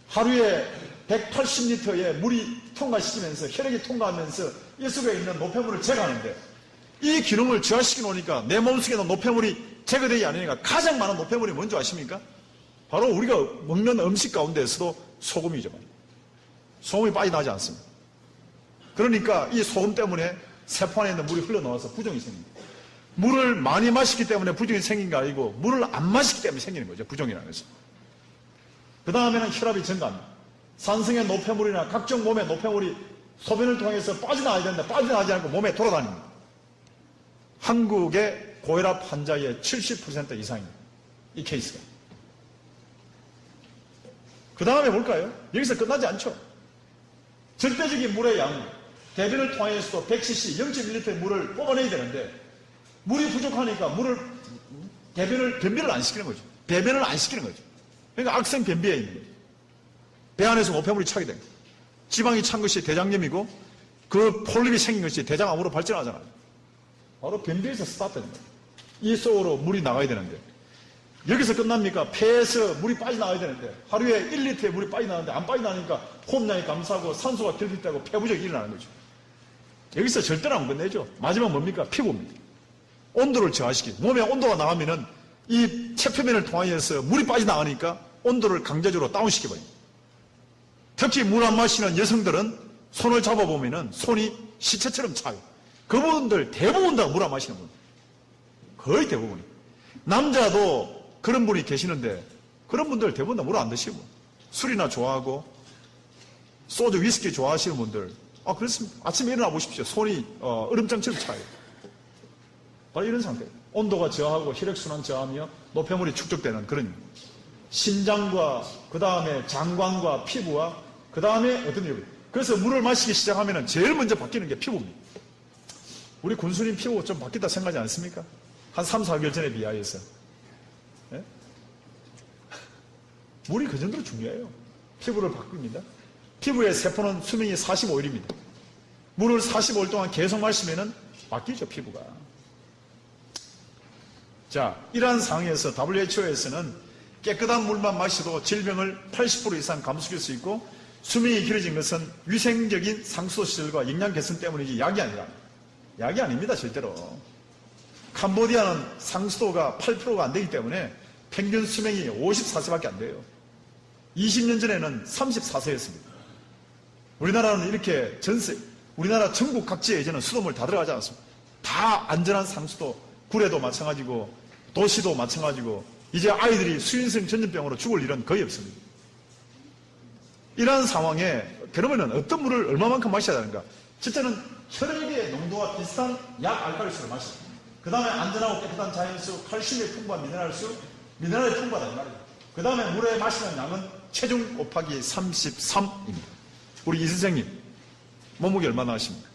하루에 180리터의 물이 통과시키면서 혈액이 통과하면서 이 속에 있는 노폐물을 제거하는데 이 기능을 저하시켜 놓으니까 내 몸속에 있는 노폐물이 제거되지 않으니까 가장 많은 노폐물이 뭔지 아십니까? 바로 우리가 먹는 음식 가운데에서도 소금이죠. 소금이 빠져나지 않습니다. 그러니까 이 소금 때문에 세포 안에 있는 물이 흘러나와서 부종이 생깁니다. 물을 많이 마시기 때문에 부종이 생긴 게 아니고 물을 안 마시기 때문에 생기는 거죠. 부종이라는 것은. 그 다음에는 혈압이 증가합니다. 산성의 노폐물이나 각종 몸의 노폐물이 소변을 통해서 빠져나가야 되는데 빠져나가지 않고 몸에 돌아다닙니다. 한국의 고혈압 환자의 70% 이상입니다. 이 케이스가. 그 다음에 뭘까요? 여기서 끝나지 않죠. 절대적인 물의 양, 대변을 통해서도 100cc, 0.1리터의 물을 뽑아내야 되는데 물이 부족하니까 변비를 안 시키는 거죠. 배변을 안 시키는 거죠. 그러니까 악성 변비에 있는 거죠. 배 안에서 노폐물이 차게 됩니다. 지방이 찬 것이 대장염이고 그 폴립이 생긴 것이 대장암으로 발전하잖아요. 바로 변비에서 스타트됩니다. 이 속으로 물이 나가야 되는데 여기서 끝납니까? 폐에서 물이 빠져나가야 되는데 하루에 1리터의 물이 빠져나가는데 안 빠져나가니까 호흡량이 감소하고 산소가 결핍되고 폐부족이 일어나는 거죠. 여기서 절대로 안 끝내죠. 마지막 뭡니까? 피부입니다. 온도를 저하시키고 몸의 온도가 나가면은 이 체표면을 통하여서 물이 빠져나가니까 온도를 강제적으로 다운시켜버립니다. 특히 물 안 마시는 여성들은 손을 잡아보면은 손이 시체처럼 차요. 그분들 대부분 다 물 안 마시는 분. 거의 대부분이. 남자도 그런 분이 계시는데 그런 분들 대부분 다 물 안 드시고 술이나 좋아하고 소주, 위스키 좋아하시는 분들 그렇습니다. 아침에 일어나 보십시오. 손이 얼음장처럼 차요. 바로 이런 상태. 온도가 저하고 혈액순환 저하며 노폐물이 축적되는 그런 신장과 그 다음에 장관과 피부와 그 다음에 어떤 일. 그래서 물을 마시기 시작하면 제일 먼저 바뀌는 게 피부입니다. 우리 군수님 피부 좀 바뀌다 생각하지 않습니까? 한 3, 4개월 전에 비하여서. 네? 물이 그 정도로 중요해요. 피부를 바꿉니다. 피부의 세포는 수명이 45일입니다. 물을 45일 동안 계속 마시면 바뀌죠, 피부가. 자, 이러한 상황에서 WHO에서는 깨끗한 물만 마셔도 질병을 80% 이상 감소시킬 수 있고 수명이 길어진 것은 위생적인 상수도 시설과 영양 개선 때문이지 약이 아니라. 약이 아닙니다, 절대로. 캄보디아는 상수도가 8%가 안 되기 때문에 평균 수명이 54세밖에 안 돼요. 20년 전에는 34세였습니다. 우리나라는 이렇게 우리나라 전국 각지에 이제는 수돗물 다 들어가지 않았습니다. 다 안전한 상수도, 구례도 마찬가지고, 도시도 마찬가지고, 이제 아이들이 수인성 전염병으로 죽을 일은 거의 없습니다. 이러한 상황에, 그러면은 어떤 물을 얼마만큼 마셔야 되는가? 첫째는 혈액의 농도와 비슷한 약 알칼리수를 마시고, 그 다음에 안전하고 깨끗한 자연수, 칼슘이 풍부한 미네랄이 풍부하다는 말이에요. 그 다음에 물에 마시는 양은 체중 곱하기 33입니다. 우리 이 선생님, 몸무게 얼마나 하십니까?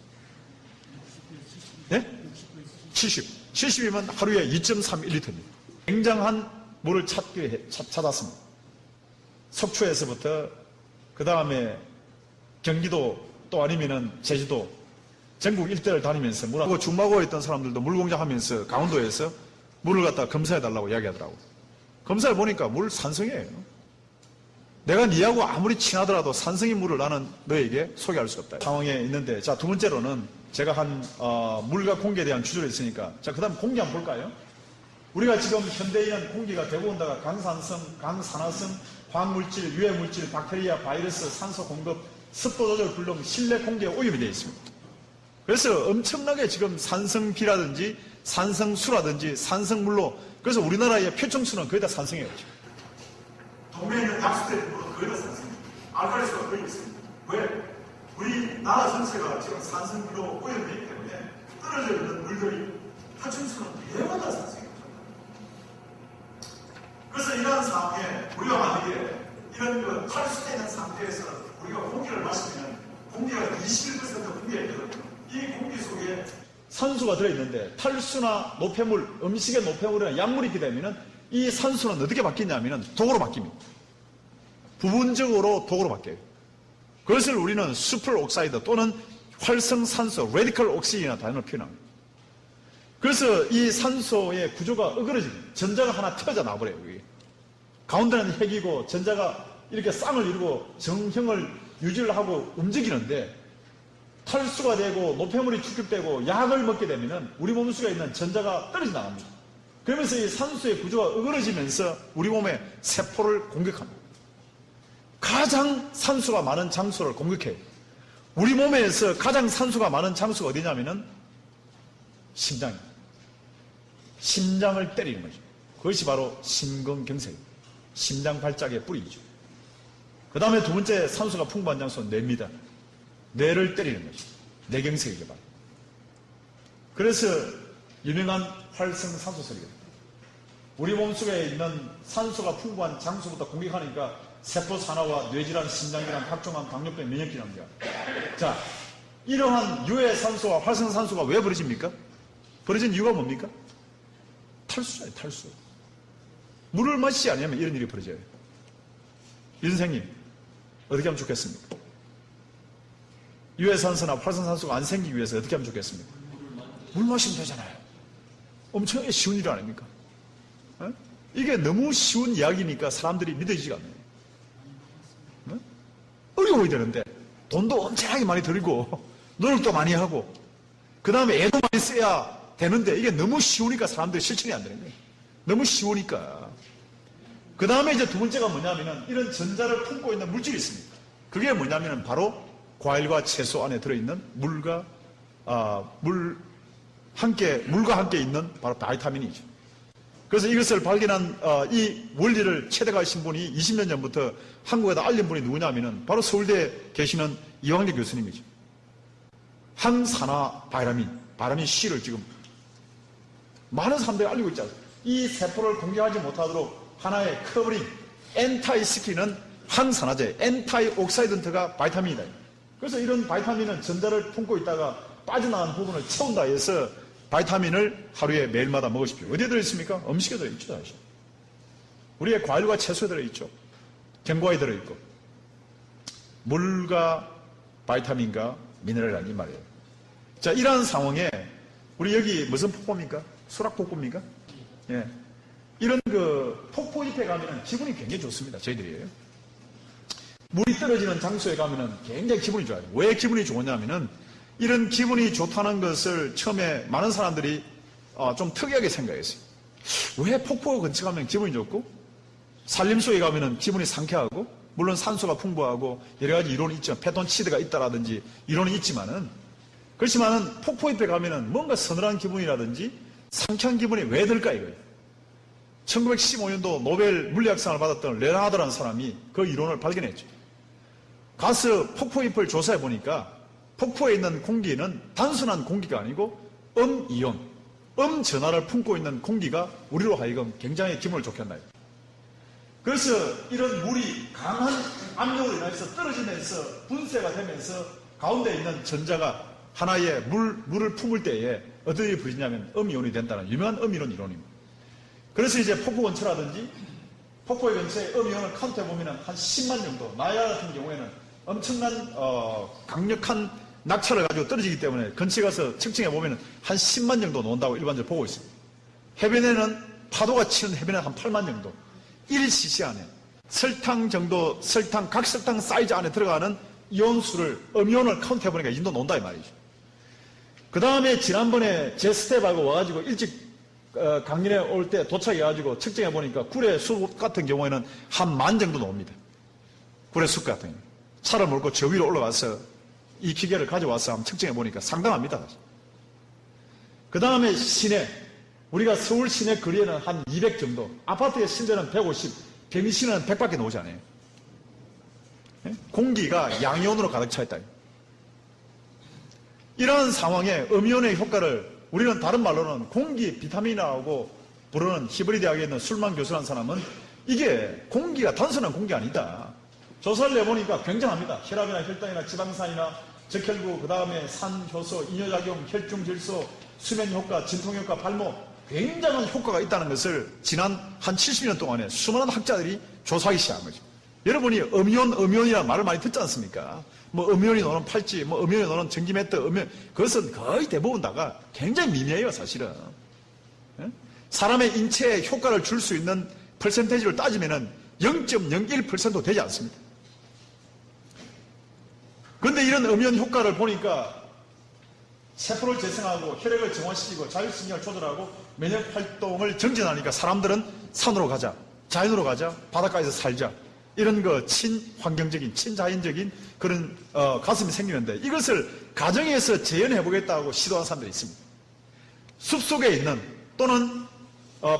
네? 70. 70이면 하루에 2.31리터입니다. 굉장한 물을 찾았습니다. 속초에서부터 그 다음에 경기도 또 아니면은 제주도 전국 일대를 다니면서 물하고 중마고에 있던 사람들도 물공장하면서 강원도에서 물을 갖다 검사해달라고 이야기하더라고. 검사해 보니까 물 산성이에요. 내가 니하고 아무리 친하더라도 산성인 물을 나는 너에게 소개할 수 없다. 상황에 있는데, 자, 두 번째로는 제가 물과 공기에 대한 주제를 했으니까, 자, 그 다음 공기 한번 볼까요? 우리가 지금 현대인은 공기가 대부분다가 강산성, 강산화성, 화학물질, 유해물질, 박테리아, 바이러스, 산소 공급, 습도 조절 불능, 실내 공기에 오염이 되어 있습니다. 그래서 엄청나게 지금 산성비라든지 산성수라든지 산성물로, 그래서 우리나라의 표층수는 거의 다 산성이에요. 동네에 있는 약수들도 거의 다 산성입니다. 알칼리수가 거의 있습니다. 왜? 우리나라 전체가 지금 산성비로 오염되기 때문에 떨어져 있는 물들이 표층수는 대부분 다 산성입니다. 그래서 이러한 상황에 우리가 만약에 이런 탈수되어 있는 상태에서 우리가 공기를 마시면 공기가 21% 공기가 있거든요. 이 공기 속에 산소가 들어있는데 탈수나 노폐물, 음식의 노폐물이나 약물이 있게 되면 이 산소는 어떻게 바뀌냐면 독으로 바뀝니다. 부분적으로 독으로 바뀌어요. 그것을 우리는 슈퍼옥사이드 또는 활성산소, 레디컬 옥시gen이라는 단어로 표현합니다. 그래서 이 산소의 구조가 어그러집니다. 전자가 하나 튀어져 나와버려요. 여기. 가운데는 핵이고 전자가 이렇게 쌍을 이루고 정형을 유지를 하고 움직이는데 탈수가 되고 노폐물이 축적되고 약을 먹게 되면 우리 몸속에 있는 전자가 떨어져 나갑니다. 그러면서 이 산소의 구조가 어그러지면서 우리 몸의 세포를 공격합니다. 가장 산소가 많은 장소를 공격해요. 우리 몸에서 가장 산소가 많은 장소가 어디냐면은 심장입니다. 심장을 때리는 거죠. 그것이 바로 심근경색입니다. 심장 발작의 뿌리이죠. 그 다음에 두 번째 산소가 풍부한 장소는 뇌입니다. 뇌를 때리는 거죠. 뇌경색이죠. 바로. 그래서 유명한 활성산소설이거든요. 우리 몸속에 있는 산소가 풍부한 장소부터 공격하니까 세포 산화와 뇌질환, 심장질환, 각종한 당뇨병, 면역질환입니다. 자, 이러한 유해산소와 활성산소가 왜 벌어집니까? 벌어진 이유가 뭡니까? 탈수잖아요, 탈수. 물을 마시지 않으면 이런 일이 벌어져요. 이 선생님, 어떻게 하면 좋겠습니까? 유해산소나 활성산소가 안 생기기 위해서 어떻게 하면 좋겠습니까? 물 마시면 되잖아요. 엄청나게 쉬운 일 아닙니까? 어? 이게 너무 쉬운 이야기니까 사람들이 믿어지지가 않아요. 어? 어려워야 되는데 돈도 엄청나게 많이 들고 노력도 많이 하고 그 다음에 애도 많이 써야 되는데 이게 너무 쉬우니까 사람들이 실천이 안 되는 거예요. 너무 쉬우니까. 그 다음에 이제 두 번째가 뭐냐면은 이런 전자를 품고 있는 물질이 있습니다. 그게 뭐냐면은 바로 과일과 채소 안에 들어있는 물과 함께 있는 바로 바이타민이죠. 그래서 이것을 발견한 이 원리를 체득하신 분이 20년 전부터 한국에다 알린 분이 누구냐면은 바로 서울대에 계시는 이광재 교수님이죠. 항산화 바이타민 C를 지금 많은 사람들이 알리고 있지 않습니까? 이 세포를 공격하지 못하도록 하나의 커버링, 엔타이스키는 항산화제, 엔타이옥사이던트가 바이타민이다. 그래서 이런 바이타민은 전자를 품고 있다가 빠져나가는 부분을 채운다 해서 바이타민을 하루에 매일마다 먹으십시오. 어디에 들어있습니까? 음식에 들어있죠. 사실. 우리의 과일과 채소에 들어있죠. 견과에 들어있고. 물과 바이타민과 미네랄이 말이에요. 자, 이러한 상황에 우리 여기 무슨 폭포입니까? 수락폭포입니까? 예. 이런 폭포 잎에 가면은 기분이 굉장히 좋습니다. 저희들이에요. 물이 떨어지는 장소에 가면은 굉장히 기분이 좋아요. 왜 기분이 좋으냐면은 이런 기분이 좋다는 것을 처음에 많은 사람들이 좀 특이하게 생각했어요. 왜 폭포 근처 가면 기분이 좋고 산림소에 가면은 기분이 상쾌하고 물론 산소가 풍부하고 여러 가지 이론이 있죠. 페톤치드가 있다라든지 이론이 있지만은 그렇지만은 폭포 잎에 가면은 뭔가 서늘한 기분이라든지 상쾌한 기분이 왜 들까 이거예요. 1915년도 노벨 물리학상을 받았던 레나드라는 사람이 그 이론을 발견했죠. 가서 폭포 잎을 조사해 보니까 폭포에 있는 공기는 단순한 공기가 아니고 음이온, 음전하를 품고 있는 공기가 우리로 하여금 굉장히 기분을 좋게 한다. 그래서 이런 물이 강한 압력으로 인해서 떨어지면서 분쇄가 되면서 가운데 있는 전자가 하나의 물을 품을 때에 어떤 일이 벌어지냐면 음이온이 된다는 유명한 음이론 이론입니다. 그래서 이제 폭포 근처라든지 폭포의 근처에 음이온을 카운트해 보면 한 10만 정도, 나야 같은 경우에는 엄청난 강력한 낙차를 가지고 떨어지기 때문에 근처에 가서 측정해 보면 한 10만 정도 나온다고 일반적으로 보고 있습니다. 해변에는 파도가 치는 해변에는 한 8만 정도, 1cc 안에 설탕 정도, 각설탕 사이즈 안에 들어가는 이온수를, 음이온을 카운트해 보니까 이 정도 나온다 이 말이죠. 그 다음에 지난번에 제 스텝하고 와가지고 일찍 강진에 올 때 도착해가지고 측정해 보니까 굴의 숲 같은 경우에는 한 10,000 정도 나옵니다. 굴의 숲 같은 경우. 차를 몰고 저 위로 올라가서 이 기계를 가져와서 한번 측정해 보니까 상당합니다. 그 다음에 시내, 우리가 서울 시내 거리에는 한 200 정도, 아파트의 실내는 150, 경시는 100밖에 나오지 않아요. 공기가 양이온으로 가득 차 있다. 이러한 상황에 음이온의 효과를 우리는 다른 말로는 공기 비타민이라고 부르는 히브리 대학에 있는 술만 교수라는 사람은 이게 공기가 단순한 공기 아니다. 조사를 내보니까 굉장합니다. 혈압이나 혈당이나 지방산이나 적혈구, 그 다음에 산, 효소, 이뇨작용, 혈중 질소, 수면 효과, 진통 효과, 발모 굉장한 효과가 있다는 것을 지난 한 70년 동안에 수많은 학자들이 조사하기 시작한 거죠. 여러분이 음이온이라는 말을 많이 듣지 않습니까? 뭐 음이온이 노는 팔찌, 뭐 음이온이 노는 전기매트, 그것은 거의 대부분 다가 굉장히 미미해요, 사실은. 사람의 인체에 효과를 줄 수 있는 퍼센테이지를 따지면은 0.01%도 되지 않습니다. 그런데 이런 음이온 효과를 보니까 세포를 재생하고 혈액을 정화시키고 자율신경을 조절하고 면역 활동을 정진하니까 사람들은 산으로 가자, 자연으로 가자, 바닷가에서 살자. 이런 친환경적인, 친자연적인 그런 가슴이 생기는데 이것을 가정에서 재현해보겠다고 시도한 사람들이 있습니다. 숲속에 있는 또는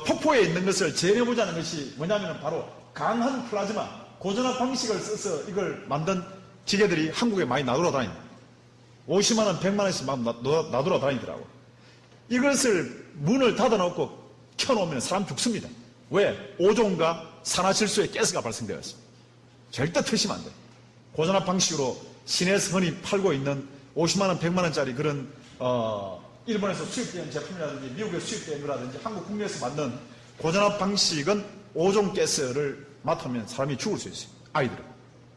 폭포에 있는 것을 재현해보자는 것이 뭐냐면 바로 강한 플라즈마, 고전압 방식을 써서 이걸 만든 기계들이 한국에 많이 나돌아다닙니다. 50만 원, 100만 원씩 막 나돌아다니더라고. 이것을 문을 닫아놓고 켜놓으면 사람 죽습니다. 왜? 오존과 산화질소의 가스가 발생되어 있습니다. 절대 터시면 안 돼요. 고전압 방식으로 시내에서 흔히 팔고 있는 50만 원, 100만 원짜리 그런 일본에서 수입된 제품이라든지 미국에서 수입된 거라든지 한국 국내에서 만든 고전압 방식은 오존 가스를 맡으면 사람이 죽을 수 있어요. 아이들은.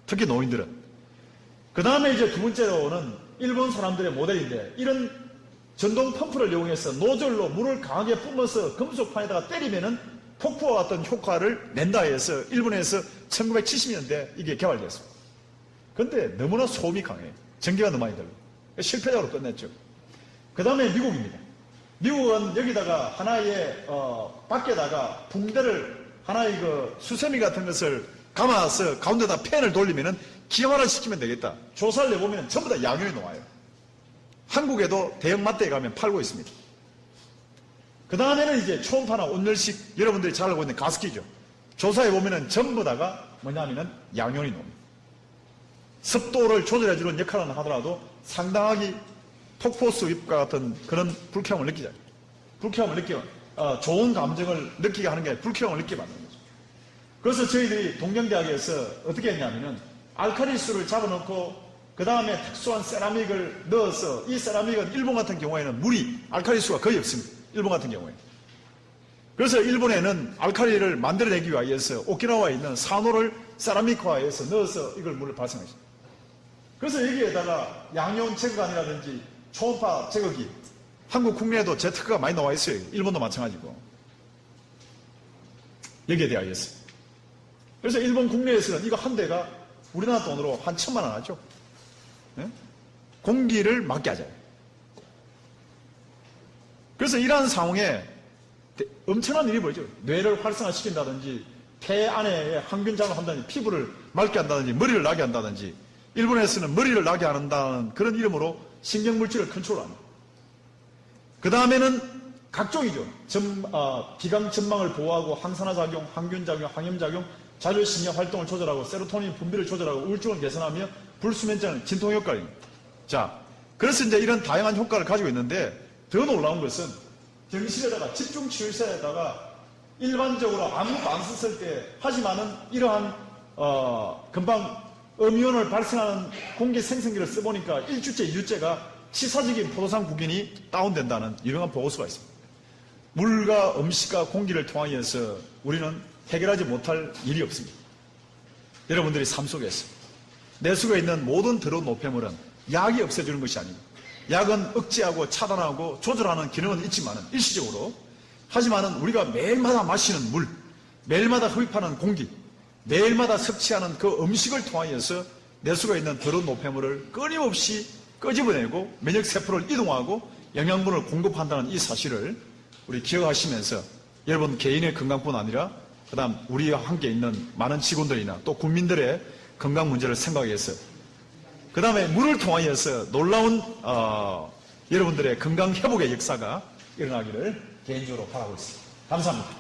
특히 노인들은. 그 다음에 이제 두 번째로는 일본 사람들의 모델인데 이런 전동 펌프를 이용해서 노즐로 물을 강하게 뿜어서 금속판에다가 때리면은 폭포와 같은 효과를 낸다 해서 일본에서 1970년대 이게 개발됐습니다. 그런데 너무나 소음이 강해요. 전기가 너무 많이 들고. 실패적으로 끝냈죠. 그 다음에 미국입니다. 미국은 여기다가 하나의 밖에다가 붕대를 하나의 수세미 같은 것을 감아서 가운데다 팬을 돌리면은 기화를 시키면 되겠다. 조사를 내보면 전부 다 양이온이 나와요. 한국에도 대형 마트에 가면 팔고 있습니다. 그 다음에는 이제 초음파나 온열식, 여러분들이 잘 알고 있는 가습기죠. 조사해 보면은 전부 다가 뭐냐면은 양용이 나옵니다. 습도를 조절해주는 역할은 하더라도 상당하게 폭포수입과 같은 그런 불쾌함을 느끼잖아요. 불쾌함을 좋은 감정을 느끼게 하는 게 아니라 불쾌함을 느끼게 만드는 거죠. 그래서 저희들이 동경대학에서 어떻게 했냐면은 알칼리수를 잡아놓고 그 다음에 특수한 세라믹을 넣어서, 이 세라믹은 일본 같은 경우에는 물이 알칼리수가 거의 없습니다. 일본 같은 경우에. 그래서 일본에는 알칼리를 만들어내기 위해서 오키나와에 있는 산호를 세라믹화해서 넣어서 이걸 물을 발생했습니다. 그래서 여기에다가 양용 제거관이라든지 초음파 제거기, 한국 국내에도 제트크가 많이 나와 있어요. 일본도 마찬가지고. 여기에 대하여서. 그래서 일본 국내에서는 이거 한 대가 우리나라 돈으로 한 1,000만 원 하죠. 네? 공기를 막게 하잖아요. 그래서 이러한 상황에 엄청난 일이 벌어져요. 뇌를 활성화시킨다든지, 폐 안에 항균작용을 한다든지, 피부를 맑게 한다든지, 머리를 나게 한다든지, 일본에서는 머리를 나게 한다는 그런 이름으로 신경물질을 컨트롤합니다. 그 다음에는 각종이죠. 비강 전망을 보호하고 항산화작용, 항균작용, 항염작용, 자율신경 활동을 조절하고 세로토닌 분비를 조절하고 우울증을 개선하며 불수면증, 진통 효과입니다. 자, 그래서 이제 이런 다양한 효과를 가지고 있는데 더 놀라운 것은 병실에다가 집중치료실에다가 일반적으로 아무것도 안 썼을 때 하지만은 이러한 금방 음이온을 발생하는 공기 생성기를 써보니까 1주째, 2주째가 치사적인 포도산 구균이 다운된다는 유명한 보고서가 있습니다. 물과 음식과 공기를 통하여서 우리는 해결하지 못할 일이 없습니다. 여러분들이 삶 속에서 내수가 있는 모든 더러운 노폐물은 약이 없애주는 것이 아닙니다. 약은 억제하고 차단하고 조절하는 기능은 있지만은 일시적으로, 하지만은 우리가 매일마다 마시는 물, 매일마다 흡입하는 공기, 매일마다 섭취하는 그 음식을 통하여서 내수가 있는 더러운 노폐물을 끊임없이 끄집어내고 면역세포를 이동하고 영양분을 공급한다는 이 사실을 우리 기억하시면서 여러분 개인의 건강뿐 아니라 그 다음 우리와 함께 있는 많은 직원들이나 또 국민들의 건강 문제를 생각해서 그 다음에 물을 통하여서 놀라운 여러분들의 건강 회복의 역사가 일어나기를 개인적으로 바라고 있습니다. 감사합니다.